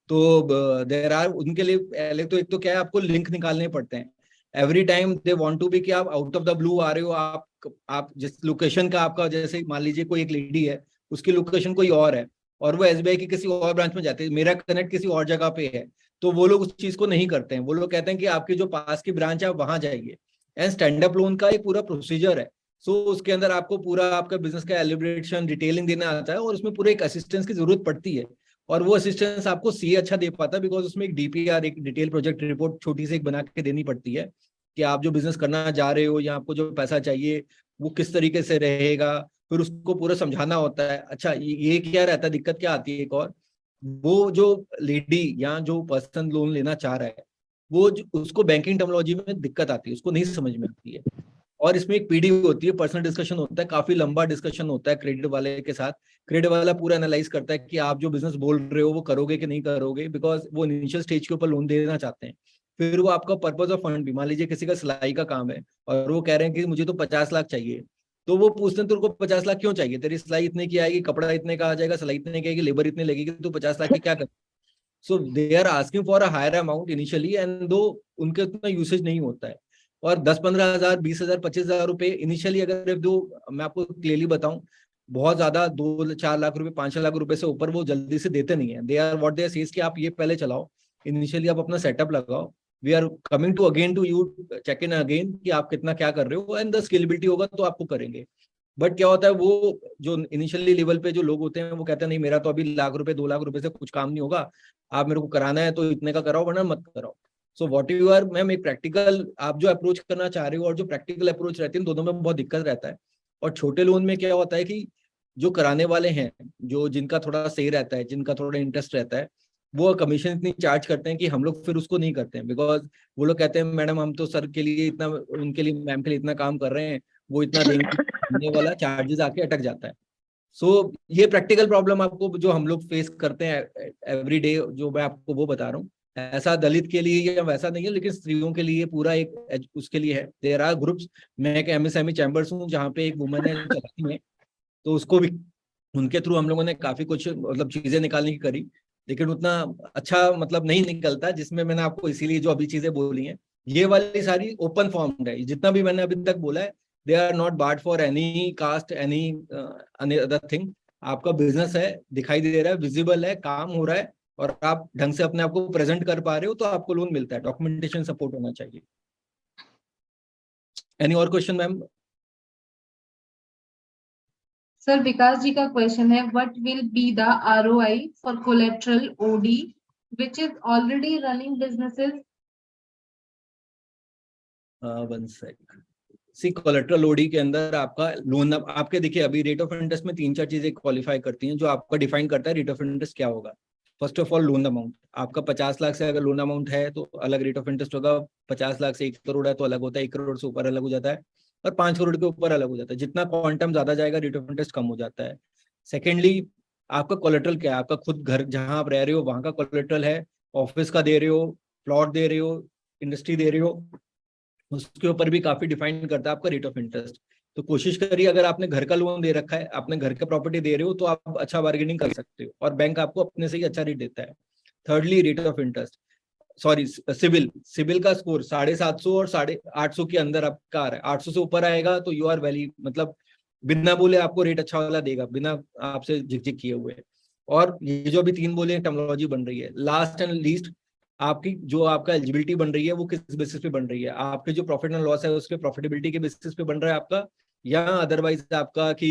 तो देयर आर उनके लिए पहले तो एक तो क्या है, आपको लिंक निकालने पड़ते हैं। Every time they want to be कि आप आउट ऑफ द ब्लू आ रहे हो, आप जिस लोकेशन का आपका, जैसे मान लीजिए कोई एक लेडी है, उसकी लोकेशन कोई और है और वो SBI की किसी और ब्रांच में जाती है, मेरा कनेक्ट किसी और जगह पे है, तो वो लोग उस चीज को नहीं करते हैं। वो लोग कहते हैं कि आपकी जो पास की ब्रांच है आप वहां जाइए। एंड स्टैंड अप लोन का एक पूरा प्रोसीजर है। सो उसके अंदर आपको पूरा आपका बिजनेस का एलिब्रेशन डिटेलिंग देना आता है और उसमें पूरे एक असिस्टेंस की जरूरत पड़ती है, और वो असिस्टेंस आपको सीए अच्छा दे पाता है, बिकॉज उसमें एक डीपीआर, एक डिटेल प्रोजेक्ट रिपोर्ट छोटी सी एक बना के देनी पड़ती है कि आप जो बिजनेस करना जा रहे हो या आपको जो पैसा चाहिए वो किस तरीके से रहेगा, फिर उसको पूरा समझाना होता है। अच्छा ये क्या रहता है, दिक्कत क्या आती है एक और, वो जो लेडी या जो पर्सन लोन लेना चाह रहा है वो उसको बैंकिंग टेक्नोलॉजी में दिक्कत आती है, उसको नहीं समझ में आती है, और इसमें एक पीडी होती है, पर्सनल डिस्कशन होता है, काफी लंबा डिस्कशन होता है क्रेडिट वाले के साथ। क्रेडिट वाला पूरा एनालाइज करता है कि आप जो बिजनेस बोल रहे हो वो करोगे कि नहीं करोगे, बिकॉज वो इनिशियल स्टेज के ऊपर लोन देना चाहते हैं। फिर वो आपका पर्पज ऑफ फंड भी, मान लीजिए किसी का सिलाई का काम है और वो कह रहे हैं कि मुझे तो 50 लाख चाहिए, तो वो पूछते हैं तुमको 50 लाख क्यों चाहिए, तेरी सिलाई इतने की आएगी, कपड़ा इतने का आ जाएगा, सिलाई इतने की आएगी, लेबर इतने लगेगी, तो 50 लाख की क्या कर। So they are asking for a higher amount initially, and though उनके उतना यूसेज नहीं होता है, और 10-15 हजार, 20,000, 25,000 रुपए इनिशियली अगर दो, मैं आपको क्लियरली बताऊं, बहुत ज्यादा 2-4 लाख रुपए, 5 लाख रुपए से ऊपर वो जल्दी से देते नहीं है। They are what they says कि आप ये पहले चलाओ, इनिशियली आप अपना सेटअप लगाओ, we are coming to again to you, check in again कि आप कितना क्या कर रहे हो, एंड द स्केलेबिलिटी होगा तो आपको करेंगे। बट क्या होता है, वो जो इनिशियली लेवल पे जो लोग होते हैं वो कहते हैं नहीं मेरा तो अभी लाख रुपए 2 लाख रुपए से कुछ काम नहीं होगा, आप मेरे को कराना है तो इतने का कराओ वरना मत कराओ। So what you are ma'am, एक प्रैक्टिकल आप जो अप्रोच करना चाह रहे हो और जो प्रैक्टिकल अप्रोच रहती है दोनों में बहुत दिक्कत रहता है। और छोटे लोन में क्या होता है कि जो कराने वाले हैं, जो जिनका थोड़ा सही रहता है, जिनका थोड़ा इंटरेस्ट रहता है, वो कमीशन इतनी चार्ज करते हैं कि हम लोग फिर उसको नहीं करते हैं, बिकॉज वो लोग कहते हैं मैडम हम तो सर के लिए इतना, उनके लिए मैम के लिए इतना काम कर रहे हैं, वो इतना देने वाला चार्जेस आके अटक जाता है। सो ये प्रैक्टिकल प्रॉब्लम आपको जो हम लोग फेस करते हैं एवरी डे, जो मैं आपको वो बता रहा हूँ, ऐसा दलित के लिए या वैसा नहीं है, लेकिन स्त्रियों के लिए पूरा एक उसके लिए है। देयर आर ग्रुप्स, मैं एक एमएसएमई चैम्बर्स हूँ जहाँ पे एक वुमन है चलाती है, तो उसको भी उनके थ्रू हम लोगों ने काफी कुछ मतलब चीजें निकालने की करी, लेकिन उतना अच्छा मतलब नहीं निकलता, जिसमें मैंने आपको इसीलिए जो अभी चीजें बोली हैं ये वाली सारी ओपन फॉर्म है, जितना भी मैंने अभी तक बोला है, they are not barred for any caste, any other thing. आपका बिजनेस है, दिखाई दे रहा है, विजिबल है, काम हो रहा है, और आप ढंग से अपने आप को प्रेजेंट कर पा रहे हो तो आपको लोन मिलता है। डॉक्यूमेंटेशन सपोर्ट होना चाहिए। एनी और question ma'am? Sir Vikas ji का क्वेश्चन है, what will be the ROI for collateral OD which is already running businesses? One sec. See collateral OD के अंदर आपका लोन, आपके देखिए अभी रेट ऑफ इंटरेस्ट में 3-4 चीजें क्वालिफाई करती हैं जो आपका डिफाइन करता है रेट ऑफ इंटरेस्ट क्या होगा। First of all loan amount, आपका 50 लाख से अगर लोन अमाउंट है तो अलग रेट ऑफ इंटरेस्ट होगा, 50 लाख से 1 करोड़ है तो अलग होता है, 1 करोड़ से ऊपर अलग हो जाता है, और 5 करोड़ के ऊपर अलग हो जाता है। जितना क्वांटम ज्यादा जाएगा रेट ऑफ इंटरेस्ट कम हो जाता है। सेकेंडली आपका कोलेटरल क्या है, आपका खुद घर जहां आप रह रहे हो वहां का कोलेटरल है, ऑफिस का दे रहे हो, प्लॉट दे रहे हो, इंडस्ट्री दे रहे हो, उसके ऊपर भी काफी डिफाइन करता है आपका रेट ऑफ इंटरेस्ट। तो कोशिश करिए, अगर आपने घर का लोन दे रखा है, आपने घर का प्रॉपर्टी दे रहे हो तो आप अच्छा बार्गेनिंग कर सकते हो और बैंक आपको अपने से ही अच्छा रेट देता है। Thirdly rate of interest, sorry CIBIL, CIBIL का स्कोर 750 और 850 के अंदर आपका आ रहा है, 800 से ऊपर आएगा तो यू आर वैली, मतलब बिना बोले आपको रेट अच्छा वाला देगा, बिना आपसे झिकझिक किए हुए। और ये जो अभी 3 बोले टेक्नोलॉजी बन रही है, लास्ट एंड लीस्ट आपकी जो आपका एलिजिबिलिटी बन रही है वो किस बेसिस पे बन रही है, आपके जो प्रॉफिट एंड लॉस है उसके प्रॉफिटेबिलिटी के बेसिस पे बन रहा है आपका, या अदरवाइज आपका कि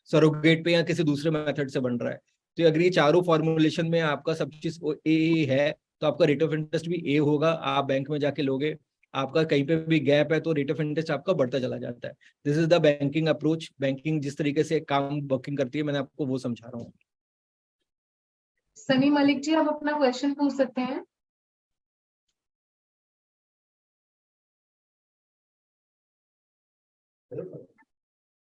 सरोगेट पे या किसी दूसरे मेथड से बन रहा है। तो अगर ये चारों फॉर्मुलेशन में आपका सब चीज ए है तो आपका रेट ऑफ इंटरेस्ट भी ए होगा, आप बैंक में जाके लोगे, आपका कहीं पे भी गैप है तो रेट ऑफ इंटरेस्ट आपका बढ़ता चला जाता है। This is the banking approach, banking जिस तरीके से काम वर्किंग करती है मैंने आपको वो समझा रहा हूँ। सनी मलिक जी आप अपना क्वेश्चन पूछ सकते हैं।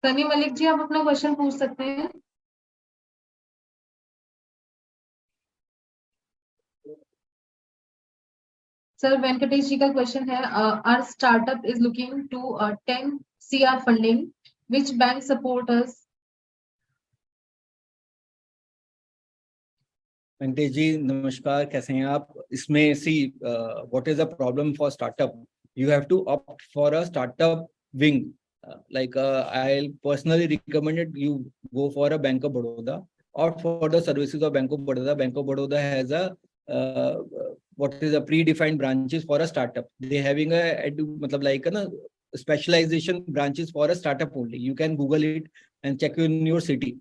सनी मलिक जी आप अपना क्वेश्चन पूछ सकते हैं। सर वेंकटेश जी का क्वेश्चन है, our startup is looking to 10 CR funding, which bank support us? Venkatesh ji नमस्कार, कैसे हैं आप? इसमें see what is the problem for startup, you have to opt for a startup wing, like I'll personally recommend you go for a Bank of Baroda or for the services of Bank of Baroda. Bank of Baroda has a what is a predefined branches for a startup. They having a मतलब like ना specialization branches for a startup only. You can Google it and check in your city.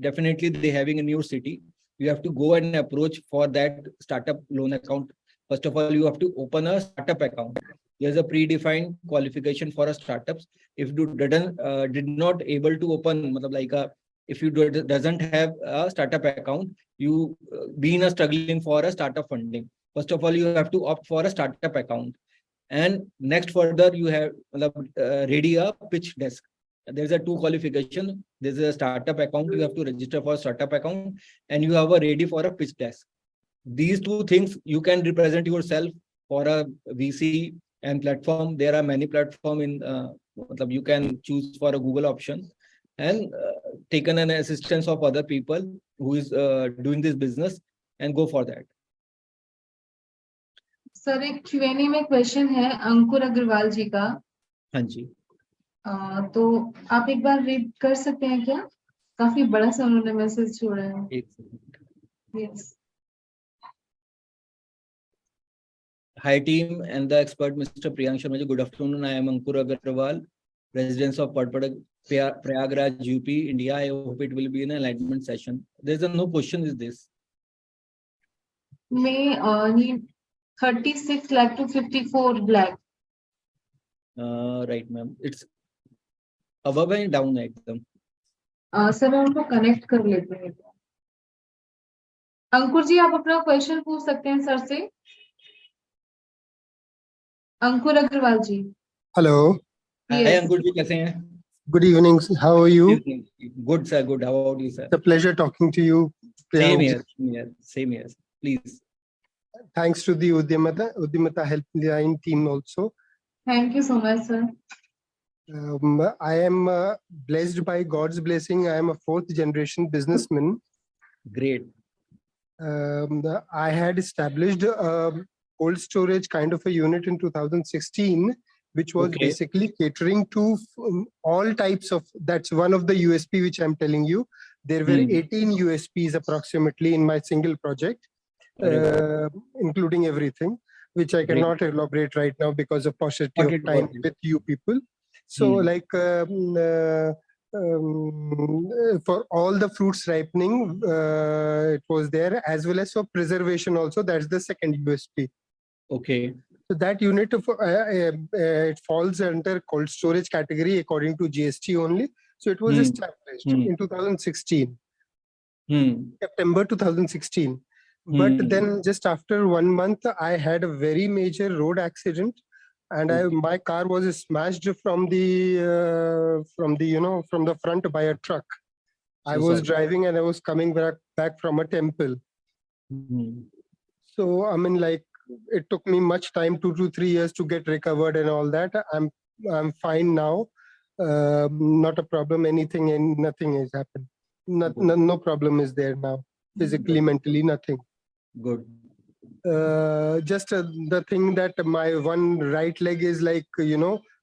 Definitely they having in your city. You have to go and approach for that startup loan account. First of all, you have to open a startup account. There's a predefined qualification for a startups. If you did not able to open, if you doesn't have a startup account, you been struggling for a startup funding. First of all, you have to opt for a startup account. And next further, you have ready a pitch desk. There's a 2 qualification. There's a startup account. You have to register for a startup account, and you have a ready for a pitch desk. These 2 things you can represent yourself for a VC and platform. There are many platform in. You can choose for a Google option and taken an assistance of other people who is doing this business and go for that. Sir एक Q&A में question है अंकुर अग्रवाल जी का. हाँ जी. तो आप एक बार read कर सकते हैं क्या? काफी बड़ा सा उन्होंने मैसेज छोड़ा है. एक second. Yes. Hi team and the expert Mr. Priyank Sharma ji. Good afternoon. I am Ankur Agarwal, resident of Padpad, Prayagraj, UP, India. I hope it will be an enlightenment session. There's no question is this. May he 36 lakh to 54 lakh. Right, ma'am. It's above and down एकदम. Sir मैं उनको connect कर लेते हैं. अंकुर जी आप अपना question पूछ सकते हैं सर से. अंकुर अग्रवाल जी. हेलो. Hi अंकुर जी, कैसे हैं? Good evening. How are you? Good sir, good. How about you sir? It's a pleasure talking to you. Same here. Same here. Please. Thanks to the Udyamata Helpline team also. Thank you so much sir. I am blessed by God's blessing. I am a 4th generation businessman. Great. I had established a cold storage kind of a unit in 2016, which was basically catering to all types of, that's one of the USP which I'm telling you. There were 18 USPs approximately in my single project, including everything, which I cannot elaborate right now because of paucity of time with you people. So like for all the fruits ripening, it was there, as well as for preservation also. That's the second USP. Okay. So that unit of it falls under cold storage category according to GST only. So it was established in 2016, September 2016. But then just after 1 month, I had a very major road accident, and my car was smashed from the front by a truck. I was driving and I was coming back from a temple. So I mean, like, it took me much time, 2 to 3 years to get recovered and all that. I'm fine now. Not a problem. Anything and nothing has happened. No problem is there now. Physically, mentally, nothing. Good. Just the thing that my one right leg is like,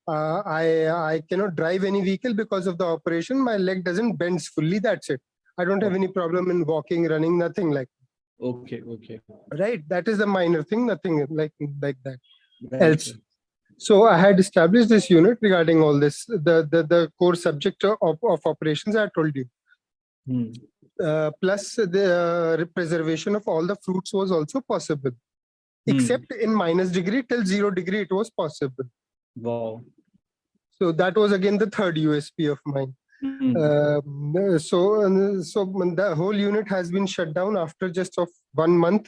I cannot drive any vehicle because of the operation. My leg doesn't bend fully. That's it. I don't have any problem in walking, running, nothing like that. Okay. Right. That is the minor thing. Nothing like that. Right. Else. So I had established this unit regarding all this. The core subject of operations I told you. Plus the preservation of all the fruits was also possible, except in minus degree till 0 degree it was possible. Wow. So that was again the third USP of mine. So the whole unit has been shut down after just of 1 month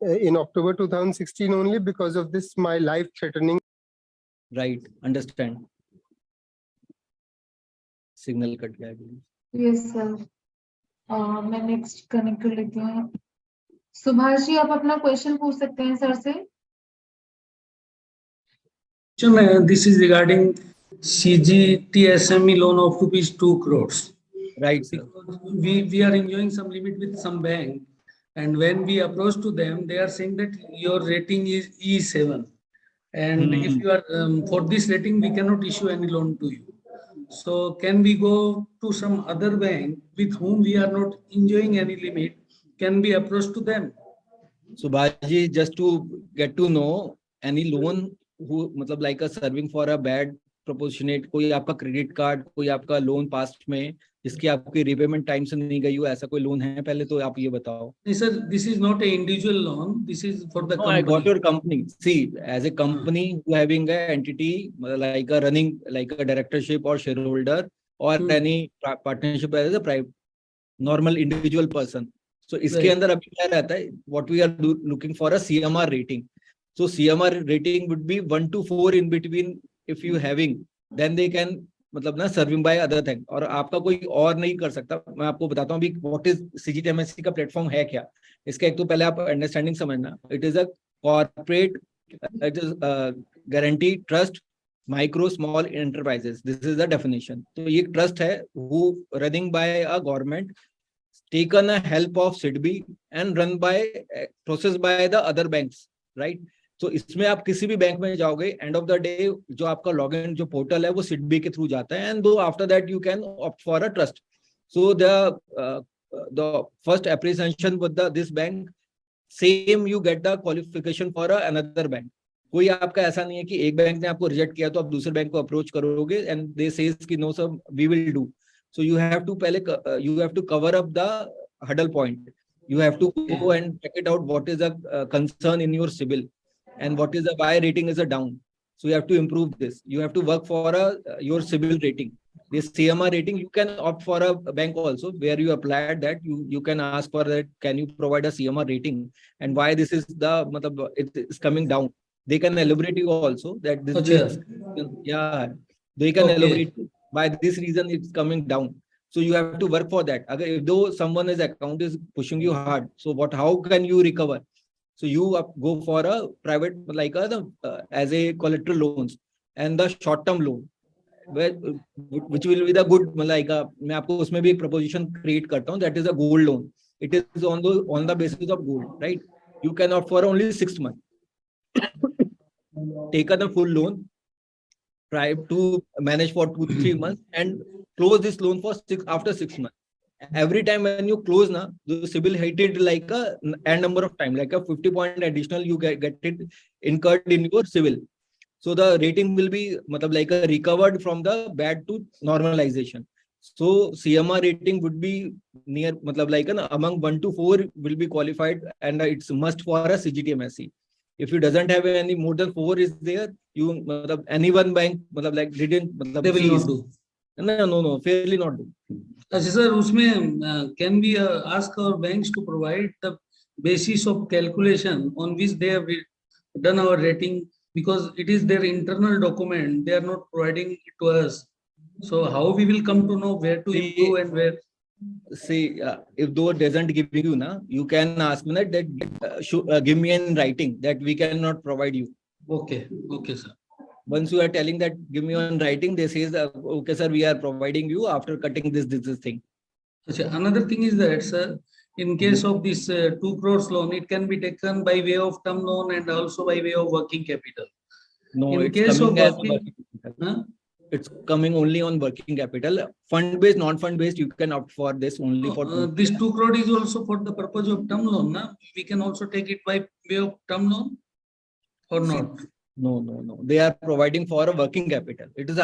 in October 2016 only because of this my life threatening. Right. Understand. Signal cut गया. Yes sir. मैं next connect कर लेती हूँ. सुभाष जी आप अपना question पूछ सकते हैं सर से. This is regarding CGTSME loan of ₹2 crores. Right, sir. We are enjoying some limit with some bank, and when we approach to them, they are saying that your rating is E7, and if you are for this rating, we cannot issue any loan to you. So can we go to some other bank with whom we are not enjoying any limit? Can we approach to them? Subhaji, just to get to know any loan who like a serving for a bad proportionate, कोई आपका credit card, कोई आपका loan past में जिसकी आपकी repayment time से नहीं गई हो, ऐसा कोई लोन है? पहले तो आप ये बताओ। Sir, this is not a individual loan. This is for the No, I got company. your company. See, as a company, you having a entity like a running, like a directorship or shareholder or any partnership as a private normal individual person. So इसके Right. अंदर अभी क्या रहता है, what we are looking for a CMR rating. So CMR rating would be 1 to 4 in between. If you having, then they can मतलब ना serving by other thing, और आपका कोई और नहीं कर सकता। मैं आपको बताता हूँ अभी व्हाट इज CGTMSE का प्लेटफॉर्म है क्या। इसका एक तो पहले आप अंडरस्टैंडिंग समझना। It is a corporate, it is guarantee trust micro small enterprises, this is the definition. तो ये ट्रस्ट है who running by a government, taken a help of SIDBI and run by processed by the other banks, right? तो इसमें आप किसी भी bank में जाओगे, एंड ऑफ द डे जो आपका लॉगिन जो पोर्टल है वो SIDBI के थ्रू जाता है, एंड दो after that you can opt for a trust. So the first appreciation with this bank, same you get the qualification for another bank. कोई आपका ऐसा नहीं है कि एक बैंक ने आपको रिजेक्ट किया तो आप दूसरे बैंक को अप्रोच करोगे एंड दे सेज कि no sir we will do. So you have to पहले you have to cover up the hurdle point. You have to go and check it out what is the concern in your CIBIL and what is the why rating is a down. So you have to improve this. You have to work for your CIBIL rating. This CMR rating, you can opt for a bank also where you applied that. You can ask for that. Can you provide a CMR rating and why this is the matlab it is coming down. They can elaborate you also that this is, yeah, they can elaborate by this reason it's coming down. So you have to work for that. Agar if though someone's account is pushing you hard, so how can you recover? So you go for a private like as a collateral loans and the short term loan which will be the good like मैं आपको उसमें भी एक proposition create करता हूँ, that is a gold loan. It is on the basis of gold, right? You can opt for only 6 months, take the full loan, try to manage for 2-3 months and close this loan for after 6 months. Every time when you close na, the CIBIL hit it like a number of time, like a 50 point additional you get it incurred in your CIBIL. So the rating will be matlab like a recovered from the bad to normalization. So CMR rating would be near matlab like among 1 to 4 will be qualified and it's must for a CGTMSE. If you doesn't have any more than 4 is there, you any one bank like didn't They will not do. No, fairly not do. Sir, उसमें can we ask our banks to provide the basis of calculation on which they have done our rating, because it is their internal document, they are not providing it to us. So how we will come to know where to improve and where? See, if though doesn't giving you na, you can ask me that give me in writing that we cannot provide you. Okay, sir. Once you are telling that give me on writing, they says okay sir, we are providing you after cutting this thing. Another thing is that, sir, in case of this 2 crores loan, it can be taken by way of term loan and also by way of working capital. No, in it's case coming of as working capital. It's coming only on working capital. Fund based, non-fund based, you can opt for this only for this 2 crore is also for the purpose of term loan, na? We can also take it by way of term loan or not? No. They are providing for a working capital. It is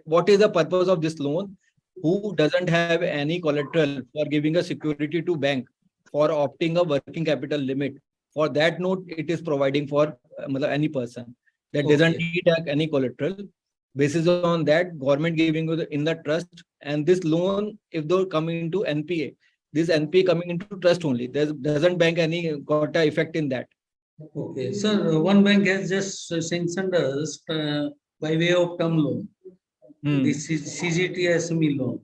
what is the purpose of this loan? Who doesn't have any collateral for giving a security to bank for opting a working capital limit? For that note, it is providing for any person that doesn't need any collateral. Basis on that, government giving you in the trust, and this loan, if they're coming into NPA, this NPA coming into trust only. There doesn't bank any got a effect in that. Okay, sir. One bank has just sanctioned us by way of term loan. This is CGTSME loan.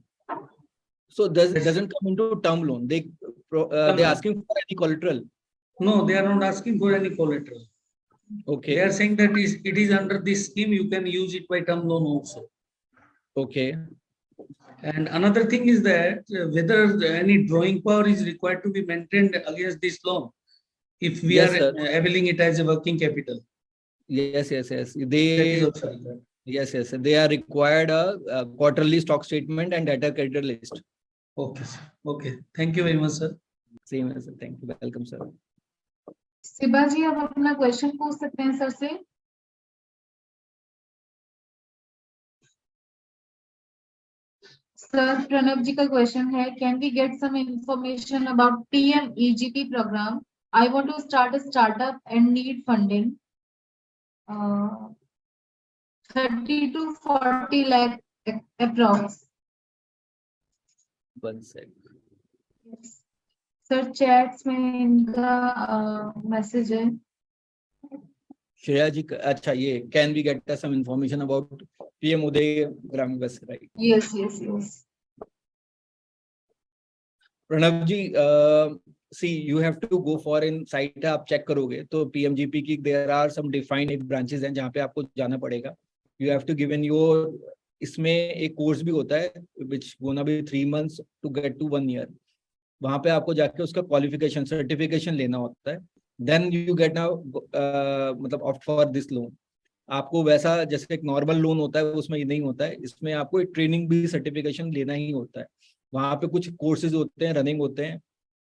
So doesn't come into term loan. They asking for any collateral. No, they are not asking for any collateral. Okay. They are saying that it is under this scheme, you can use it by term loan also. Okay. And another thing is that whether any drawing power is required to be maintained against this loan, if we are availing it as a working capital. Yes. They are required a quarterly stock statement and data creditor list. Okay, sir. Okay. Thank you very much, sir. Same as thank you. Welcome, sir. Shiva ji, आप अपना question पूछ सकते हैं sir से। Sir Pranav जी का question है, can we get some information about PMEGP programme? I want to start a startup and need funding 30 to 40 lakh approx. 1 sec. Sir chats में इनका मैसेज है। श्रेया जी अच्छा, ये can we get some information about PM Uday Gramin बस, right? Yes yes yes. Pranav ji, see you have to go for in site, आप check करोगे तो PMGP की देयर आर सम डिफाइंड एक ब्रांचेस हैं जहाँ पे आपको जाना पड़ेगा। You have to given your, इसमें एक कोर्स भी होता है which gonna be 3 months to get to 1 year। वहाँ पे आपको जाके उसका क्वालिफिकेशन सर्टिफिकेशन लेना होता है, देन यू गेट नाउ मतलब ऑप्ट फॉर दिस लोन। आपको वैसा जैसे एक नॉर्मल लोन होता है उसमें ये नहीं होता है, इसमें आपको एक ट्रेनिंग भी सर्टिफिकेशन लेना ही होता है। वहाँ पे कुछ कोर्सेज होते हैं, रनिंग होते हैं।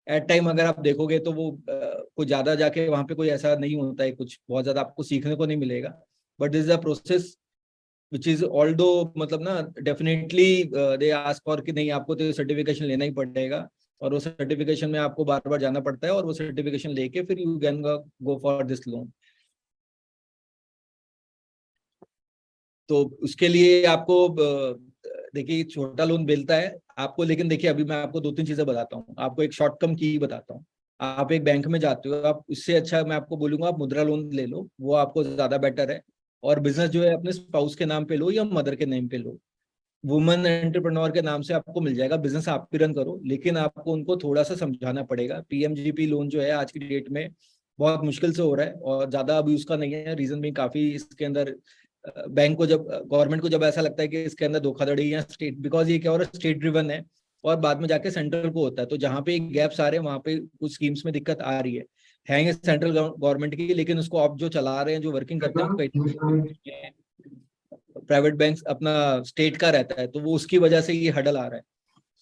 एट टाइम अगर आप देखोगे तो वो कुछ ज़्यादा जाके वहाँ पे कोई ऐसा नहीं होता है, कुछ बहुत ज़्यादा आपको सीखने को नहीं मिलेगा। But this is a process which is although मतलब ना डेफिनेटली दे आस्क फॉर कि नहीं आपको तो सर्टिफिकेशन लेना ही पड़ेगा, और वो सर्टिफिकेशन में आपको बार बार जाना पड़ता है, और वो सर्टिफिकेशन लेके फिर you can go for this loan. तो उसके लिए आपको देखिए छोटा लोन मिलता है आपको, लेकिन देखिए अभी मैं आपको 2-3 चीजें बताता हूँ। आपको एक शॉर्ट टर्म की बताता हूँ। आप एक बैंक में जाते हो, आप इससे अच्छा मैं आपको बोलूंगा आप मुद्रा लोन ले लो, वो आपको ज्यादा बेटर है। और बिजनेस जो है अपने स्पाउस के नाम पे लो या मदर के नेम पे लो, वुमन एंटरप्रेन्योर के नाम से आपको मिल जाएगा। बिजनेस आप भी रन करो, लेकिन आपको उनको थोड़ा सा समझाना पड़ेगा। PMGP लोन जो है आज की डेट में बहुत मुश्किल से हो रहा है, और ज्यादा अभी उसका नहीं है। रीजन भी काफी इसके अंदर बैंक को जब गवर्नमेंट को जब ऐसा लगता है कि इसके अंदर धोखाधड़ी या स्टेट, बिकॉज ये क्या हो रहा है स्टेट ड्रिवन है, और बाद में जाके सेंट्रल को होता है। तो जहाँ पे गैप्स आ रहे हैं वहाँ पे कुछ स्कीम्स में दिक्कत आ रही है सेंट्रल गवर्नमेंट की, लेकिन उसको आप जो चला रहे हैं, जो वर्किंग करते हैं, कहीं प्राइवेट बैंक अपना स्टेट का रहता है, तो वो उसकी वजह से ये हडल आ रहा है।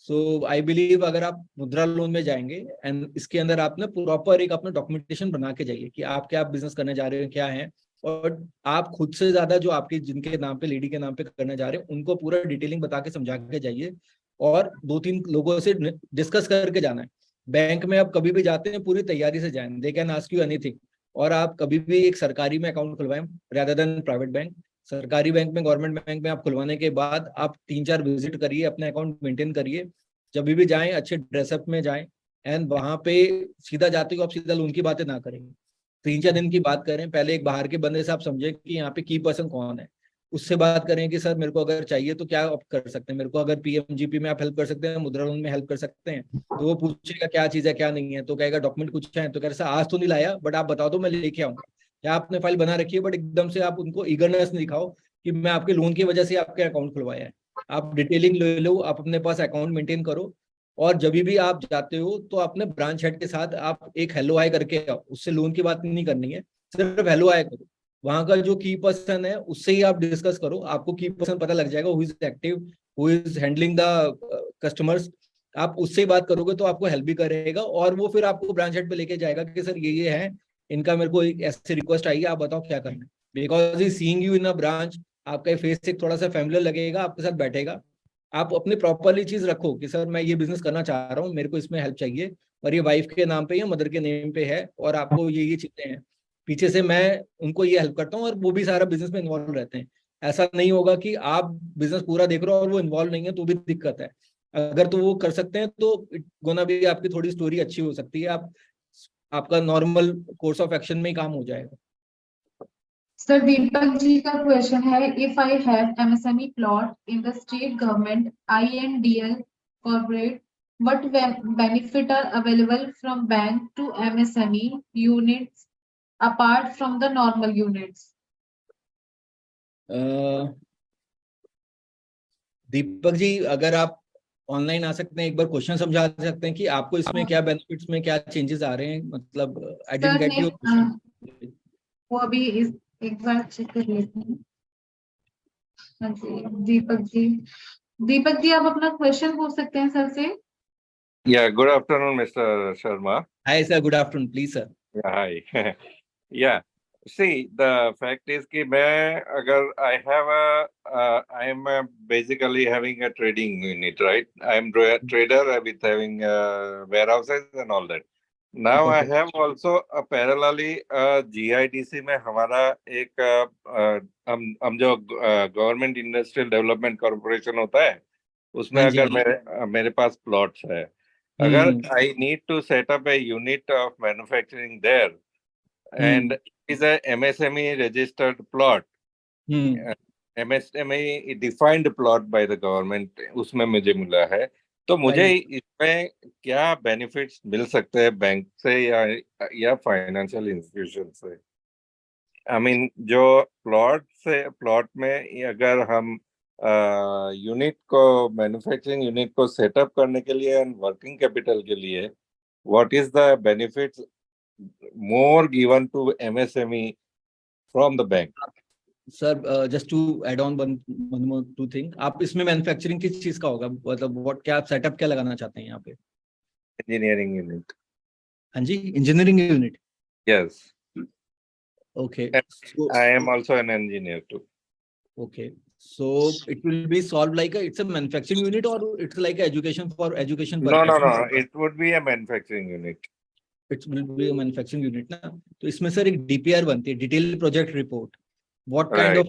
सो आई बिलीव अगर आप मुद्रा लोन में जाएंगे एंड इसके अंदर आप ना प्रॉपर एक अपना डॉक्यूमेंटेशन बना के जाइए कि आप क्या बिजनेस करने जा रहे हैं, क्या है, और आप खुद से ज्यादा जो आपके जिनके नाम पे लेडी के नाम पे करने जा रहे हैं उनको पूरा डिटेलिंग बता के समझा के जाइए, और 2-3 लोगों से डिस्कस करके जाना है। बैंक में आप कभी भी जाते हैं पूरी तैयारी से जाएं, they can ask you anything. और आप कभी भी एक सरकारी में अकाउंट खुलवाएं rather देन प्राइवेट बैंक। सरकारी बैंक में, गवर्नमेंट बैंक में आप खुलवाने के बाद आप 3-4 विजिट करिए, अपने अकाउंट मेंटेन करिए। जब भी जाएं अच्छे ड्रेसअप में जाएं, एंड वहां पे सीधा जाते हो आप सीधा लोन की बातें ना करेंगे, 3-4 दिन की बात करें। पहले एक बाहर के बंदे से आप समझें कि यहाँ पे की पर्सन कौन है, उससे बात करें कि सर मेरे को अगर चाहिए तो क्या आप कर सकते हैं, मेरे को अगर PMGP में आप हेल्प कर सकते हैं, मुद्रा लोन में हेल्प कर सकते हैं। तो वो पूछेगा क्या चीज है क्या नहीं है, तो कहेगा डॉक्यूमेंट कुछ है, तो कह रहे आज तो नहीं लाया बट आप बता दो मैं लेके आऊंगा। या आपने फाइल बना रखी है बट एकदम से आप उनको ईगरनेस नहीं दिखाओ कि मैं आपके लोन की वजह से आपके अकाउंट खुलवाया है। आप डिटेलिंग ले लो, आप अपने पास अकाउंट मेंटेन करो, और जब भी आप जाते हो तो अपने ब्रांच हेड के साथ आप एक हेलो हाई करके आओ। उससे लोन की बात नहीं करनी है, सिर्फ हेलो हाई करो। वहां का जो की पर्सन है उससे ही आप डिस्कस करो, आपको की पर्सन पता लग जाएगा, who is active, who is handling the customers. आप उससे बात करोगे तो आपको हेल्प भी करेगा, और वो फिर आपको ब्रांच हेड पे लेके जाएगा कि सर ये है, इनका मेरे को एक ऐसे रिक्वेस्ट आई है, आप बताओ क्या करना है। Because he seeing you in a branch, आपका फेस एक थोड़ा सा फैमिलियर लगेगा, आपके साथ बैठेगा। आप अपने प्रॉपरली चीज रखो कि सर मैं ये बिजनेस करना चाह रहा हूँ, मेरे को इसमें हेल्प चाहिए, और ये वाइफ के नाम पे या मदर के नेम पे है, और आपको ये चीजें हैं, पीछे से मैं उनको ये हेल्प करता हूँ, और वो भी सारा बिजनेस में इन्वॉल्व रहते हैं। ऐसा नहीं होगा कि आप बिजनेस पूरा देख रहे हो और वो इन्वॉल्व नहीं है, तो भी दिक्कत है। अगर तो वो कर सकते हैं तो गोना भी आपकी थोड़ी स्टोरी अच्छी हो सकती है, आपका नॉर्मल कोर्स ऑफ एक्शन में ही काम हो जाएगा। सर दीपक जी का क्वेश्चन है, if I have MSME plot in the state government INDL corporate, what benefit are available from bank to MSME units apart from the normal units? Deepak ji अगर आप online आ सकते हैं, एक बार क्वेश्चन समझा सकते हैं कि आपको इसमें क्या बेनिफिट्स में क्या चेंजेस आ रहे हैं, मतलब I didn't get your question. वो अभी एक बार चेक कर लेते हैं। हाँ जी दीपक जी आप अपना क्वेश्चन पूछ सकते हैं सर से। Yeah, good afternoon, Mr. Sharma. Hi sir, good afternoon, please sir. Yeah, hi. Yeah, See, the fact is कि मैं अगर I am basically having a trading unit, right? I am trader with having warehouses and all that. Now I have also parallelly GIDC में हमारा एक हम जो government industrial development corporation होता है उसमें अगर मेरे पास प्लॉट्स है, अगर I need to set up a unit of manufacturing there and is a MSME registered plot, MSME defined plot by the government, उसमें मुझे मिला है, तो मुझे इसमें क्या बेनिफिट्स मिल सकते हैं बैंक से या फाइनेंशियल इंस्टीट्यूशन से? आई मीन जो प्लॉट में अगर हम यूनिट को मैन्युफैक्चरिंग यूनिट को सेटअप करने के लिए एंड वर्किंग कैपिटल के लिए what is the benefits more given to MSME from the bank? Sir, just to add on one more two thing, आप इसमें मैन्युफैक्चरिंग किस चीज का होगा, मतलब what क्या आप सेटअप क्या लगाना चाहते हैं यहाँ पे? Engineering unit. हाँ जी, engineering unit. Yes. Okay. So, I am also an engineer too. Okay. So it will be solved like it's a manufacturing unit or it's like education for education purpose? No. It would be a manufacturing unit. It will be a manufacturing unit ना, तो इसमें sir एक DPR बनती है, detail project report, what kind of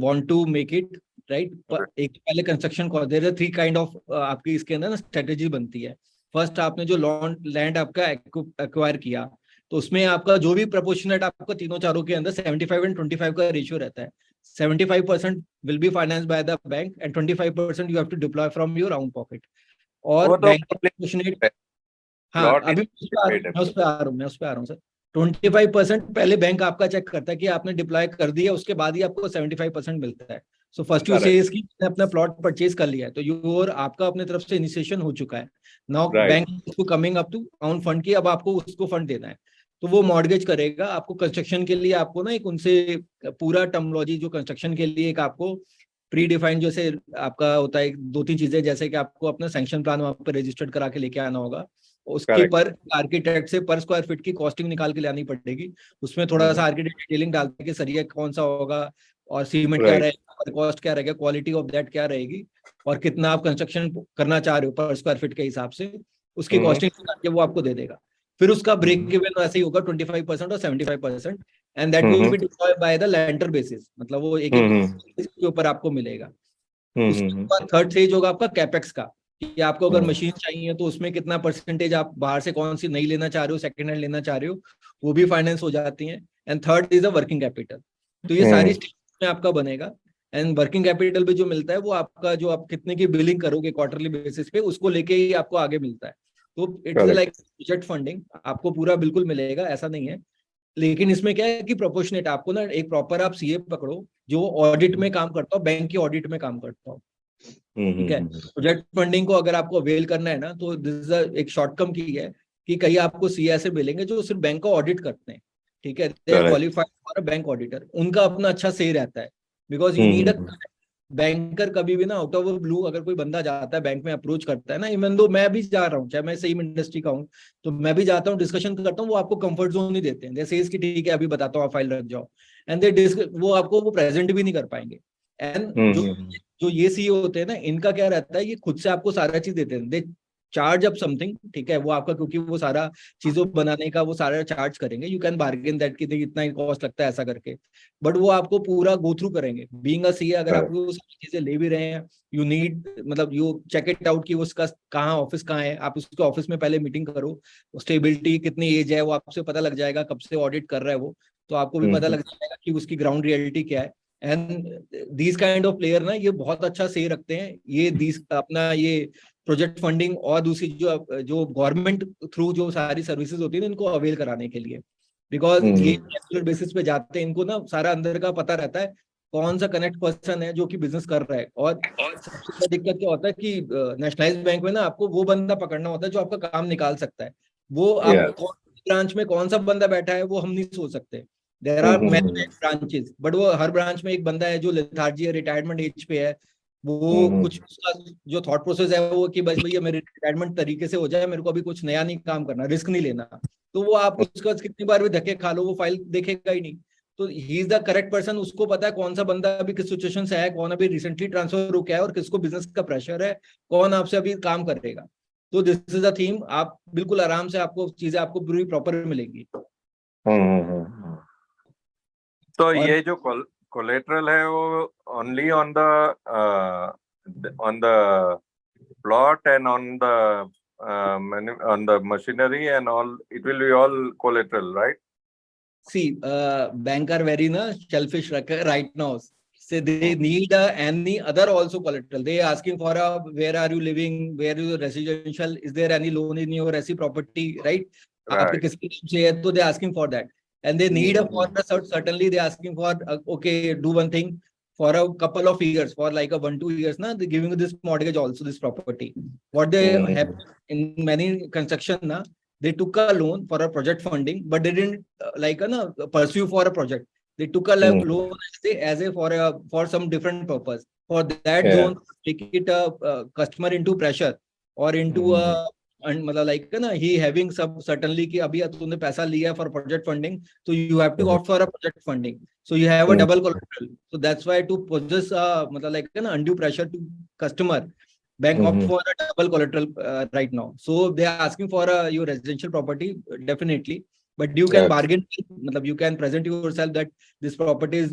want to make it, right? एक पहले construction को there are 3 kind of आपकी इसके अंदर ना स्ट्रेटेजी बनती है. फर्स्ट आपने जो लैंड आपका एक्वायर किया तो उसमें आपका जो भी प्रोपोर्शनेट आपका तीनों चारों के अंदर 75 and 25 का रेशियो रहता है. 75% will be financed by the bank and 25% you have to deploy from your own pocket. और बैंक प्रोपोर्शनेट, हाँ अभी मैं उस पे आ रहा हूँ सर. 25% पहले बैंक आपका चेक करता है कि आपने डिप्लॉय कर दिया, उसके बाद ही आपको 75% मिलता है. सो फर्स्ट यू सेज कि अपना प्लॉट परचेज कर लिया है तो योर आपका अपने तरफ से इनिशिएशन हो चुका है. नाउ बैंक इसको coming up to on fund की, अब आपको उसको फंड देना है तो वो मॉर्गेज करेगा आपको कंस्ट्रक्शन के लिए. आपको ना एक उनसे पूरा टर्मोलॉजी जो कंस्ट्रक्शन के लिए एक आपको प्री डिफाइंड जैसे आपका होता है 2-3 चीजें, जैसे कि आपको अपना सैंक्शन प्लान वहां पर रजिस्टर्ड करा के लेके आना होगा, उसके पर आर्किटेक्ट से पर स्क्वायर फीट की कॉस्टिंग निकाल के लानी पड़ेगी. उसमें थोड़ा सा आर्किटेक्ट डिटेलिंग डालते कि सरिया कौन सा होगा और सीमेंट क्या रहेगा, कॉस्ट क्या रहेगा, क्वालिटी ऑफ दैट क्या रहेगी और कितना आप कंस्ट्रक्शन करना चाह रहे हो पर स्क्वायर फीट के हिसाब से, उसकी कॉस्टिंग निकाल के वो आपको दे देगा. फिर उसका ब्रेक इवन ऐसे ही होगा 25% और 75% and that will be diploid by the lander basis, मतलब वो एक के ऊपर आपको मिलेगा. उसके बाद थर्ड स्टेज होगा आपका कैपेक्स का, कि आपको अगर मशीन चाहिए तो उसमें कितना परसेंटेज आप बाहर से कौन सी नई लेना चाह रहे हो, सेकंड हैंड लेना चाह रहे हो, वो भी फाइनेंस हो जाती है. And third is a working capital. तो ये सारी स्टेज में आपका बनेगा एंड वर्किंग कैपिटल भी जो मिलता है वो आपका जो आप कितने की बिलिंग करोगे क्वार्टरली बेसिस पे उसको लेके ही आपको आगे मिलता है. तो इट्स लाइक प्रोजेक्ट फंडिंग, आपको पूरा बिल्कुल मिलेगा ऐसा नहीं है. लेकिन इसमें क्या है कि प्रोपोर्शनेट आपको ना एक प्रॉपर आप सीए पकड़ो जो ऑडिट में काम करता हो, बैंक की ऑडिट में काम करता हो, ठीक है. प्रोजेक्ट फंडिंग को अगर आपको अवेल करना है ना तो दिस इज एक शॉर्टकम की है कि कहीं आपको सीए ऐसे मिलेंगे जो सिर्फ बैंक का ऑडिट करते हैं, ठीक है. They are qualified for a bank auditor, उनका अपना अच्छा से रहता है because you need a banker. कभी भी ना आउट ऑफ ब्लू अगर कोई बंदा जाता है बैंक में अप्रोच करता है ना, इवन दो मैं भी जा रहा हूँ, चाहे मैं सेम इंडस्ट्री का हूँ तो मैं भी जाता हूँ डिस्कशन करता हूँ, वो आपको कंफर्ट जोन नहीं देते हैं. जैसे इसकी ठीक है अभी बताता हूँ आप फाइल रख जाओ एंड वो आपको वो प्रेजेंट भी नहीं कर पाएंगे. एंड जो ये सीईओ होते हैं ना, इनका क्या रहता है, ये खुद से आपको सारा चीज देते हैं. दे चार्ज अप समथिंग, ठीक है, वो आपका क्योंकि वो सारा चीजों बनाने का वो सारा चार्ज करेंगे. यू कैन बार्गेन दैट कि इतना ही कॉस्ट लगता है ऐसा करके, बट वो आपको पूरा गो थ्रू करेंगे. बीइंग अ सीए अगर आप वो सारी चीजें ले भी रहे हैं, यू नीड मतलब यू चेक इट आउट कि उसका कहाँ ऑफिस कहाँ है. आप उसके ऑफिस में पहले मीटिंग करो, स्टेबिलिटी कितनी एज है वो आपसे पता लग जाएगा, कब से ऑडिट कर रहा है वो, तो आपको भी पता लग जाएगा कि उसकी ग्राउंड रियलिटी क्या है. And these kind of player ना ये बहुत अच्छा से रखते हैं ये अपना ये प्रोजेक्ट फंडिंग और दूसरी जो गवर्नमेंट थ्रू जो सारी सर्विसेज होती है इनको अवेल कराने के लिए. बिकॉज ये रेगुलर बेसिस पे जाते हैं, इनको ना सारा अंदर का पता रहता है कौन सा कनेक्ट पर्सन है जो कि बिजनेस कर रहा है. और सबसे बड़ा दिक्कत क्या होता है कि नेशनलाइज्ड बैंक में ना आपको वो बंदा पकड़ना होता है जो आपका काम निकाल सकता है. वो आप कौन ब्रांच में कौन सा बंदा बैठा है वो हम नहीं सोच सकते. There are many branches, but वो हर ब्रांच में एक बंदा है जो लेथार्जी है, रिटायरमेंट एज पे है, वो कुछ उसका जो थॉट प्रोसेस है वो कि बस भैया मेरे रिटायरमेंट तरीके से हो जाए, मेरे को अभी कुछ नया नहीं काम करना, रिस्क नहीं लेना. तो वो आप उसका कितनी बार भी धक्के खा लो वो फाइल देखेगा ही नहीं। तो he is the correct person, उसको पता है कौन सा बंदा अभी किस सिचुएशन से है, कौन अभी रिसेंटली ट्रांसफर हो गया है और किसको बिजनेस का प्रेशर है, कौन आपसे अभी काम करेगा। तो दिस इज द थीम, आप बिल्कुल आराम से आपको चीजें आपको पूरी प्रॉपर मिलेंगी। तो ये जो कोलेटरल है वो only on the plot and on the machinery and all, it will be all collateral, right? See, bank are very shellfish right now. So they need any other also collateral. They asking for where are you living, where is your residential, is there any loan in your resi property, right? Right. So they asking for that, and they need certainly they asking for okay, do one thing. For a couple of years, for like a 1-2 years, they're giving you this mortgage also, this property. What they have in many construction, they took a loan for a project funding, but they didn't pursue for a project. They took a loan as a for some different purpose. For that, don't take it customer into pressure or into and like he having some certainly कि अभी तुमने पैसा लिया for project funding, so you have to opt for a project funding. So you have a double collateral. So that's why to possess like undue pressure to customer, bank opt for a double collateral right now. So they are asking for your residential property definitely, but you can bargain. You can present yourself that this property is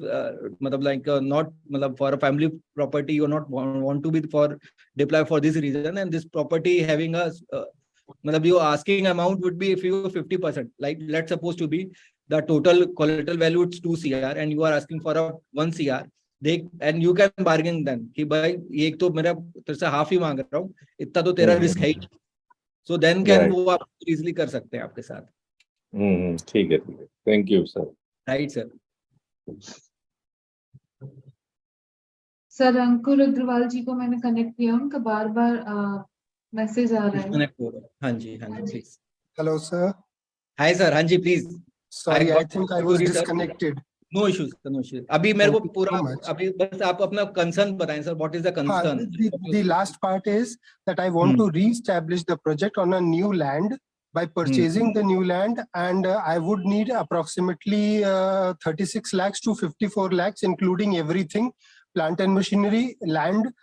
not for a family property. You not want to be for deploy for this reason, and this property having a your asking amount would be if you 50%. Like let's suppose to be the total collateral value is 2 CR and you are asking for a 1 CR. And you can bargain then कि भाई ये एक तो मेरा तेरे से half ही मांग रहा हूँ, इतना तो तेरा रिस्क है ही। So then can वो आप easily कर सकते हैं आपके साथ। ठीक है, thank you sir. Right sir. Sir Ankur Agarwal ji को मैंने कनेक्ट किया, उनका बार-बार मैसेज आ रहा है। कनेक्ट हो रहा है। हाँ जी please. Hello sir. Hi sir, हाँ जी please. Sorry, I think I was disconnected. No issues, no issues. अभी मेरे को पूरा अभी बस आप अपना कंसर्न बताएं sir, what is the concern? The last part is that I want to re-establish the project on a new land by purchasing the new land, and I would need approximately 36 lakhs to 54 lakhs, including everything, plant and machinery, land,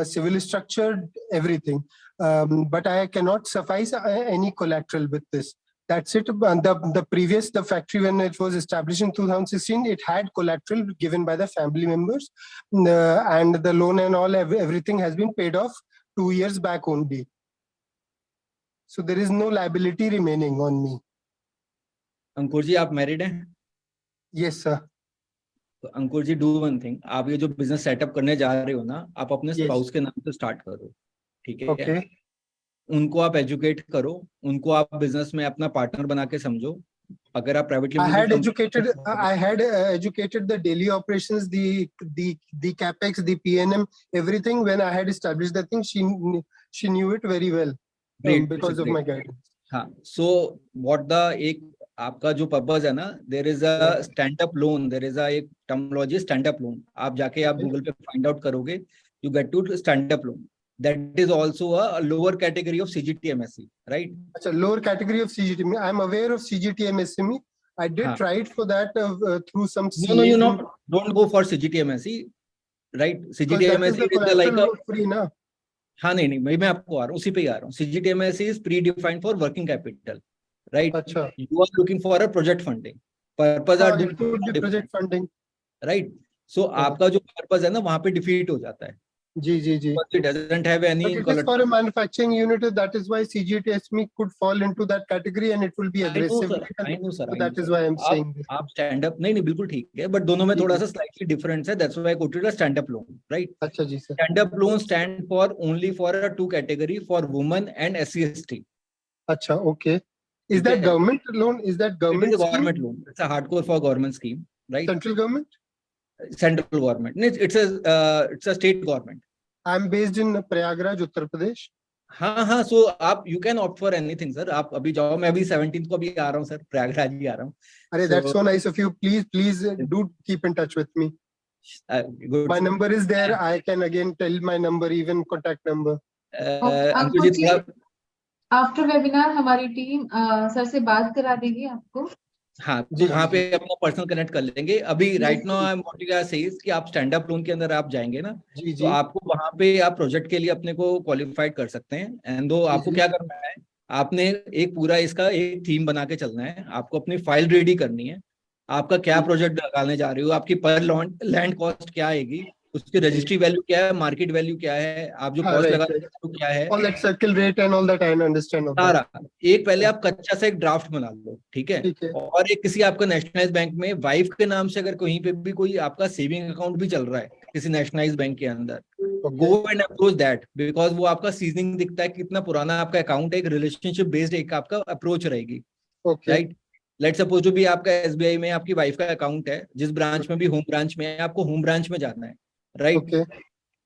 civil structure, everything. But I cannot suffice any collateral with this. That's it. The factory, when it was established in 2016, it had collateral given by the family members, and the loan and all, everything has been paid off 2 years back only. So there is no liability remaining on me. अंकुर जी, आप married हैं? Yes sir. तो अंकुर जी, do one thing, आप ये जो business setup करने जा रहे हो ना, आप अपने स्पाउस के नाम से स्टार्ट करो, ठीक है? Okay. उनको आप एजुकेट करो, उनको आप बिजनेस में अपना पार्टनर बना के समझो। अगर आप privately I had educated the daily operations, the capex, the PNM, everything. When I had established the thing, she knew it very well. Because of my guidance. हाँ, so what the एक आपका जो purpose है ना, there is a stand up loan, there is a एक terminology stand up loan. आप जाके आप गूगल पे फाइंड आउट करोगे, you get to stand up loan. That is also a lower category of CGT-MSE, right? It's a lower category of CGT. I'm aware of CGT-MSE. I did try it for that through some. No, you don't go for CGT-MSE, right? CGT-MSE is like a free ना. हाँ नहीं मैं आपको आ रहा हूँ, उसी पे ही आ रहा हूँ। CGT-MSE is pre-defined for working capital, right? अच्छा. You are looking for a project funding. Purpose are project funding, right? So आपका जो purpose है ना, वहाँ पे defeat हो जाता है। जी. It doesn't have any. But it is for a manufacturing unit. That is why CGT-SME could fall into that category, and it will be aggressive. I know, sir. So that is why I'm saying this. आप stand up नहीं बिल्कुल ठीक है, but दोनों में थोड़ा सा slightly difference है. That's why I quoted a stand up loan, right? अच्छा जी sir. Stand up loan stand for only for a 2 category, for women and SC/ST. अच्छा, okay. Is that government loan? Is that government? It is a government loan. It's a hardcore for government scheme, right? Central government? Central government. It's a state government. I'm based in Prayagraj, Uttar Pradesh. हाँ, so आप you can opt for anything, sir. आप अभी जाओ, मैं अभी 17th को भी आ रहा हूँ, sir. प्रयागराज भी आ रहा हूँ. अरे, that's so nice of you. Please do keep in touch with me. Good. My number is there. I can again tell my number, even contact number. Ankur ji, after webinar हमारी team sir से बात करा देगी आपको। हाँ, तो वहाँ पे अपना पर्सनल कनेक्ट कर लेंगे। अभी right now I am wanting से कि आप स्टैंड अप लोन के अंदर आप जाएंगे ना, तो आपको वहाँ पे आप प्रोजेक्ट के लिए अपने को क्वालिफाइड कर सकते हैं। एंड दो आपको क्या करना है, आपने एक पूरा इसका एक थीम बना के चलना है, आपको अपनी फाइल रेडी करनी है, आपका क्या प्रोजेक्ट लगाने जा रहे हो, आपकी पर लैंड कॉस्ट क्या आएगी, उसकी रजिस्ट्री वैल्यू क्या है, मार्केट वैल्यू क्या है, आप जो कॉस्ट लगा रहे हो क्या है, all that circle rate and all that I understand of that. सारा एक पहले आप कच्चा सा एक ड्राफ्ट बना लो, ठीक है। और एक किसी आपका नेशनलाइज बैंक में वाइफ के नाम से अगर कहीं पे भी कोई आपका सेविंग अकाउंट भी चल रहा है किसी नेशनलाइज बैंक के अंदर, go and approach that, because वो आपका सीजनिंग दिखता है कितना पुराना आपका अकाउंट है, एक रिलेशनशिप बेस्ड एक आपका अप्रोच रहेगी, राइट। लेट्स सपोज जो भी आपका एसबीआई में आपकी वाइफ का अकाउंट है, जिस ब्रांच में भी होम ब्रांच में है, आपको होम ब्रांच में जाना है, राइट।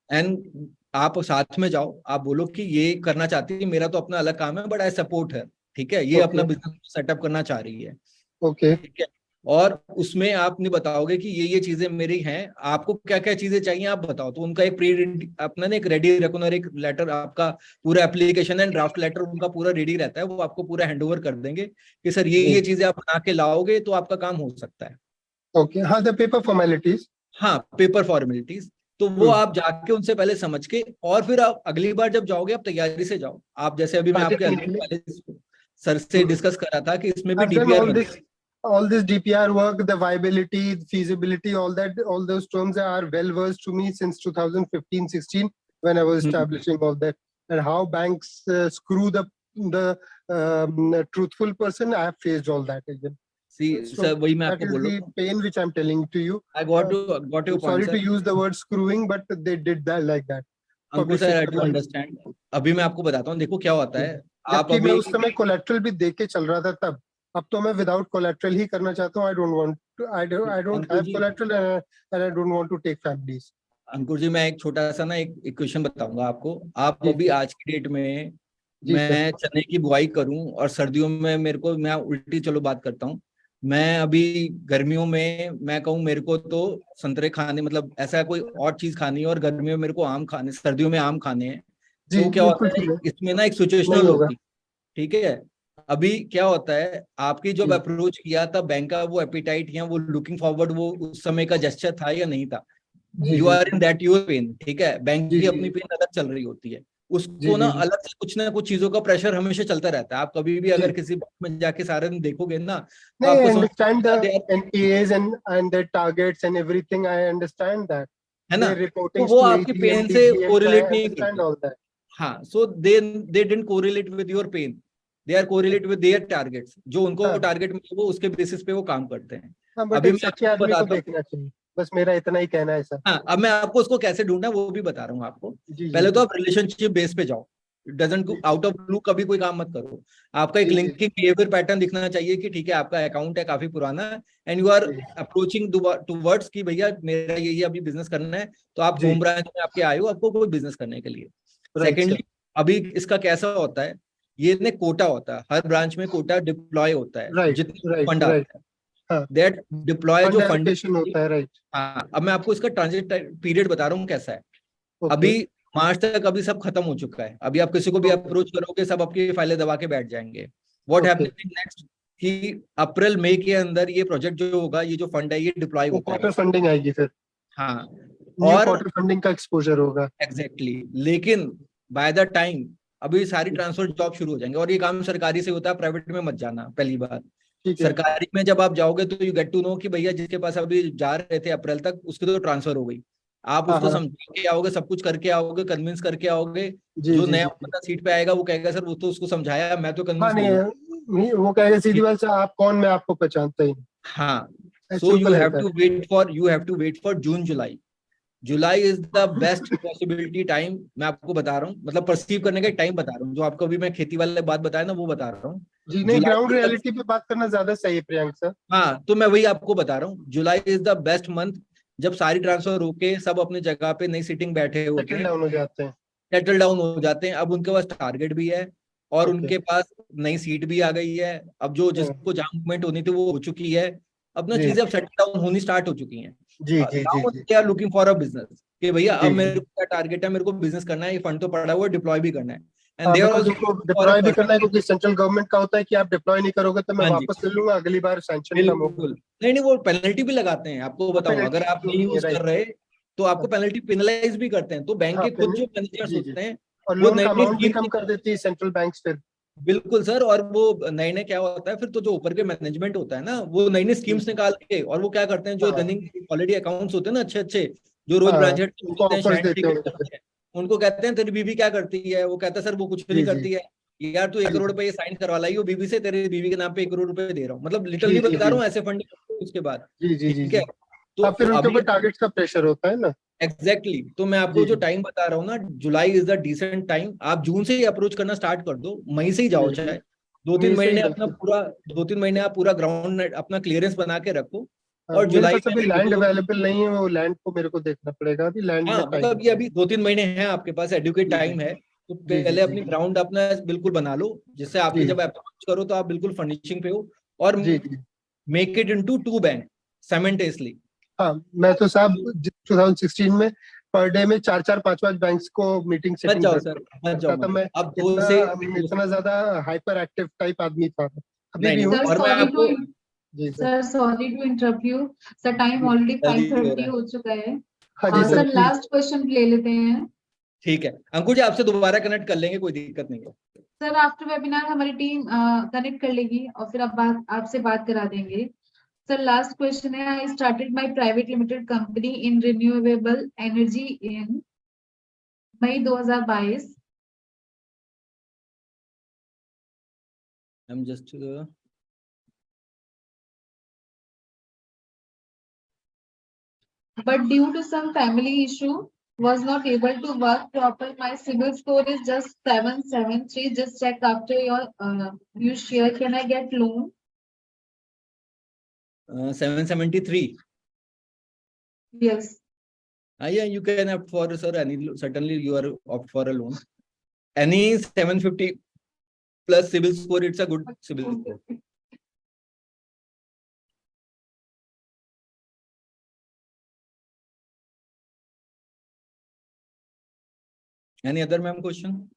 एंड आप साथ में जाओ, आप बोलो कि ये करना चाहती है, मेरा तो अपना अलग काम है बट आई सपोर्ट है, ठीक है, ये अपना बिजनेस सेटअप करना चाह रही है, ठीक है। और उसमें आप नहीं बताओगे कि ये चीजें मेरी हैं, आपको क्या क्या चीजें चाहिए आप बताओ, तो उनका एक अपना एक रेडी रखो, एक लेटर आपका पूरा एप्लीकेशन एंड ड्राफ्ट लेटर उनका पूरा रेडी रहता है, वो आपको पूरा हैंडओवर कर देंगे कि सर ये चीजें आप बना के लाओगे तो आपका काम हो सकता है। ओके, हाँ, द पेपर फॉर्मेलिटीज, हाँ, पेपर फॉर्मेलिटीज, तो वो आप जाके उनसे पहले समझ के, और फिर आप अगली बार जब जाओगे आप तैयारी से जाओ। आप जैसे अभी मैं आपके सर से डिस्कस कर रहा था कि इसमें भी DPR, all this DPR work, the viability, feasibility, all those terms are well versed to me since 2015-16 when I was establishing all that, and how banks screw the truthful person. I have faced all that again. See, sir, वही मैं आपको बोल रहा हूँ, that is the pain which I'm telling to you. I got your point. Sorry to use the word screwing, but they did that like that. Ankur sir, I do understand. अभी मैं आपको बताता हूँ, देखो क्या होता है, आप अभी मैं उस समय कोलेट्रल भी देख के चल रहा था तब, अब तो मैं विदाउट कोलेट्रल ही करना चाहता हूँ। I don't have collateral and I don't want to take families. अंकुर जी, मैं एक छोटा सा ना एक क्वेश्चन बताऊंगा आपको। आप अभी आज की डेट में मैं चने की बुआई करूं और सर्दियों में मेरे को, मैं उल्टी चलो बात करता हूँ, मैं अभी गर्मियों में मैं कहूँ मेरे को तो संतरे खाने, मतलब ऐसा कोई और चीज खानी है, और गर्मियों में मेरे को आम खाने, सर्दियों में आम खाने हैं, तो क्या होता है इसमें ना एक सिचुएशनल होती है, ठीक है। अभी क्या होता है, आपकी जब अप्रोच किया तब बैंक का वो एपिटाइट या वो लुकिंग फॉरवर्ड वो उस समय का जेस्चर था या नहीं था, you are in that your pain, ठीक है। बैंक की अपनी पेन अलग चल रही होती है, उसको ना अलग से कुछ ना कुछ चीजों का प्रेशर हमेशा चलता रहता है। आप कभी भी अगर किसी बैंक में जाके सारे दिन देखोगे ना, तो आपको understand the NPAs and the targets and everything, I understand that, है ना, तो वो आपकी पेन से कोरिलेट नहीं करते। हाँ, सो they didn't correlate with your pain, they are correlate with their targets, जो उनको टारगेट मिले वो उसके बेसिस पे वो काम करते हैं। अभी मैं आपको बताता हूँ, बस मेरा इतना ही कहना है सर। हाँ, अब मैं आपको उसको कैसे ढूंढना वो भी बता रहा हूँ आपको। पहले तो आप रिलेशनशिप बेस पे जाओ, डजंट आउट ऑफ ब्लू कभी कोई काम मत करो। आपका एक लिंकिंग बिहेवियर पैटर्न दिखना चाहिए कि ठीक है आपका अकाउंट है काफी पुराना and you are approaching towards कि भैया मेरा ये अभी बिजनेस करना है, तो आप होम ब्रांच में आपके आए हो आपको कोई बिजनेस करने के लिए। सेकेंडली, अभी इसका कैसा होता है, ये ने कोटा होता है, हर ब्रांच में कोटा डिप्लॉय होता है, जितने फंड आता है दैट डिप्लॉय जो फंडेशन होता है, राइट। हाँ, अब मैं आपको इसका ट्रांजिट पीरियड बता रहा हूँ कैसा है। अभी मार्च तक अभी सब खत्म हो चुका है, अभी आप किसी को भी अप्रोच करोगे सब आपकी फाइलें दबा के बैठ जाएंगे। व्हाट हैपनिंग नेक्स्ट कि अप्रैल मई के अंदर ये प्रोजेक्ट जो होगा, ये जो फंड है ये डिप्लॉय होगा, क्वार्टर फंडिंग आएगी फिर। हाँ, और क्वार्टर फंडिंग का एक्सपोजर होगा। एग्जैक्टली, लेकिन बाय द टाइम अभी सारी ट्रांसफर जॉब शुरू हो जाएंगे, और ये काम सरकारी से होता है, प्राइवेट में मत जाना पहली बार। सरकारी में जब आप जाओगे तो यू गेट टू नो कि भैया जिसके पास अभी जा रहे थे अप्रैल तक उसकी तो ट्रांसफर हो गई, आप उसको समझा के आओगे, सब कुछ करके आओगे, कन्विंस करके आओगे। जो नया बंदा सीट पे आएगा वो कहेगा सर वो तो उसको समझाया, मैं तो कन्विंस नहीं, वो कहेगा सीधी बात से आप कौन, मैं आपको पहचानता ही। हाँ, so you have to wait for June July. July is the best possibility time, मैं आपको बता रहा हूँ, मतलब परसीव करने का टाइम बता रहा हूँ, जो आपको अभी मैं खेती वाले बात बताया ना वो बता रहा हूँ। जी नहीं, ग्राउंड रियलिटी पे बात करना ज्यादा सही है प्रियंक सर। हाँ, तो मैं वही आपको बता रहा हूँ, जुलाई इज द बेस्ट मंथ, जब सारी ट्रांसफर होके सब अपनी जगह पे नई सीटिंग बैठे होते हैं, सेटल डाउन हो जाते हैं। अब उनके पास टारगेट भी है और उनके पास नई सीट भी आ गई है, अब जो जिसको जहां मूवमेंट होनी थी वो हो चुकी है, अपना चीजें अब सेटल डाउन होनी स्टार्ट हो चुकी हैं। They are looking for a business कि भैया अब मेरे को क्या टारगेट है, मेरे को बिजनेस करना है, ये फंड तो पड़ा हुआ है, डिप्लॉय भी करना है। and they are also deploy भी करना है, क्योंकि सेंट्रल गवर्नमेंट का होता है कि आप डिप्लॉय नहीं करोगे तो मैं हाँ जी। वापस ले लूंगा, अगली बार सैंक्शन कम होगा। बिल्कुल नहीं, वो पेनल्टी भी लगाते हैं, आपको बताऊं, penalty अगर आप भी नहीं है, यूज right। कर रहे तो आपको पेनल्टी पेनलाइज भी करते हैं। तो बैंक के खुद जो मैनेजर्स जी, जी। होते हैं और वो लोन नई का नई अमाउंट भी स्कीम, कम कर देती है सेंट्रल बैंक्स फिर। बिल्कुल सर, और वो नए नए क्या होता है फिर, तो जो ऊपर के मैनेजमेंट होता है ना, वो नई नई स्कीम्स निकाल के, और वो क्या करते हैं, जो हाँ। रनिंग ऑलरेडी अकाउंट्स होते हैं ना अच्छे अच्छे, जो रोज हाँ, ब्रांच हेड उनको होते हैं, offers शाइन देते टिकट होंगे करते हैं, उनको कहते हैं तेरी बीवी क्या करती है, वो कहता है सर वो कुछ जी, नहीं जी। करती है, यार तू 1 हाँ करोड़ जी। रुपए साइन करवा लाई हो बीवी से, तेरी बीवी के नाम पे 1 करोड़ रुपए दे रहा हूँ, मतलब जी, लिटरली जी, बता जी। रहा हूँ, ऐसे फंडिंग उसके बाद। जी, जी, जी, ठीक जी। है, तो हाँ, फिर उनके अभी ऊपर टारगेट्स का प्रेशर होता है ना। एग्जैक्टली तो मैं आपको जी, जो जी। टाइम बता रहा हूँ ना, July is the decent time. आप जून से ही अप्रोच करना स्टार्ट कर दो, मई से ही जाओ, जी, चाहे जी। 2-3 मई से ही महीने अपना बिल्कुल। पूरा 2-3 महीने आप पूरा ग्राउंड अपना क्लियरेंस बना के रखो, हाँ, और मेरे जुलाई पास में अभी लैंड देखो। अवेलेबल नहीं है, वो लैंड को मेरे को देखना पड़ेगा, अभी लैंड हाँ में टाइम मतलब ये अभी 2-3 महीने हैं आपके पास, एडुकेट जी, जी। टाइम है, तो जी, जी, पहले जी। अपनी ग्राउंड अपना बिल्कुल बना लो, जिससे आपकी जी, जब अप्रोच करो तो आप बिल्कुल फर्निशिंग पे हो, और जी, जी। Make it into 2 bank simultaneously. हाँ, मैं तो साहब 2016 में पर डे में 4-4, 5-5 बैंक्स को मीटिंग मत सेटिंग जाओ सर, मत जाओ, करता था मत मैं। जाओ, आप 2 से इतना ज्यादा हाइपर एक्टिव टाइप आदमी था, अभी नहीं भी नहीं, हूँ। सर और मैं सॉरी आपको, टू जी sir. Sir sorry to interrupt you sir, time already जल्दी हो 5:30 रहा है। हो चुका है। हाँ जी सर, सर लास्ट क्वेश्चन ले लेते हैं। ठीक है अंकुर जी, आपसे दोबारा कनेक्ट कर लेंगे, कोई दिक्कत नहीं है। सर आफ्टर वेबिनार हमारी टीम कनेक्ट कर लेगी और फिर आप आपसे बात करा देंगे। सर लास्ट क्वेश्चन है, I started my private limited company in renewable energy in May 2022। I'm just But due to some family issue, was not able to work proper. My CIBIL score is just 773. Just check after your you share. Can I get loan? 773. Yes. Yeah, you can opt for, sir, any, certainly you are opt for a loan. Any 750 plus CIBIL score, it's a good CIBIL score. Any other ma'am question?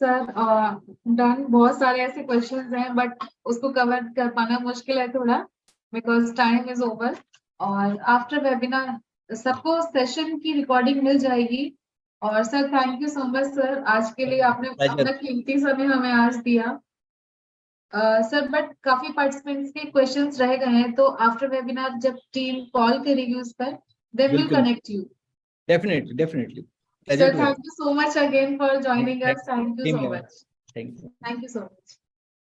Sir done, बहुत सारे ऐसे questions हैं but उसको cover कर पाना मुश्किल है थोड़ा, बिकॉज टाइम इज ओवर। और आफ्टर वेबिनार सबको सेशन की रिकॉर्डिंग मिल जाएगी। और sir thank you so much sir, आज के लिए आपने अपना कीमती समय हमें आज दिया। सर बट काफी पार्टिसिपेंट्स के क्वेश्चंस रह गए हैं, तो आफ्टर वेबिनार जब टीम कॉल करेगी उस पर, they will connect you. Definitely, definitely. Sir, thank you so much again for joining us. Thank you so Thank you. much. Thank you. Thank you so much.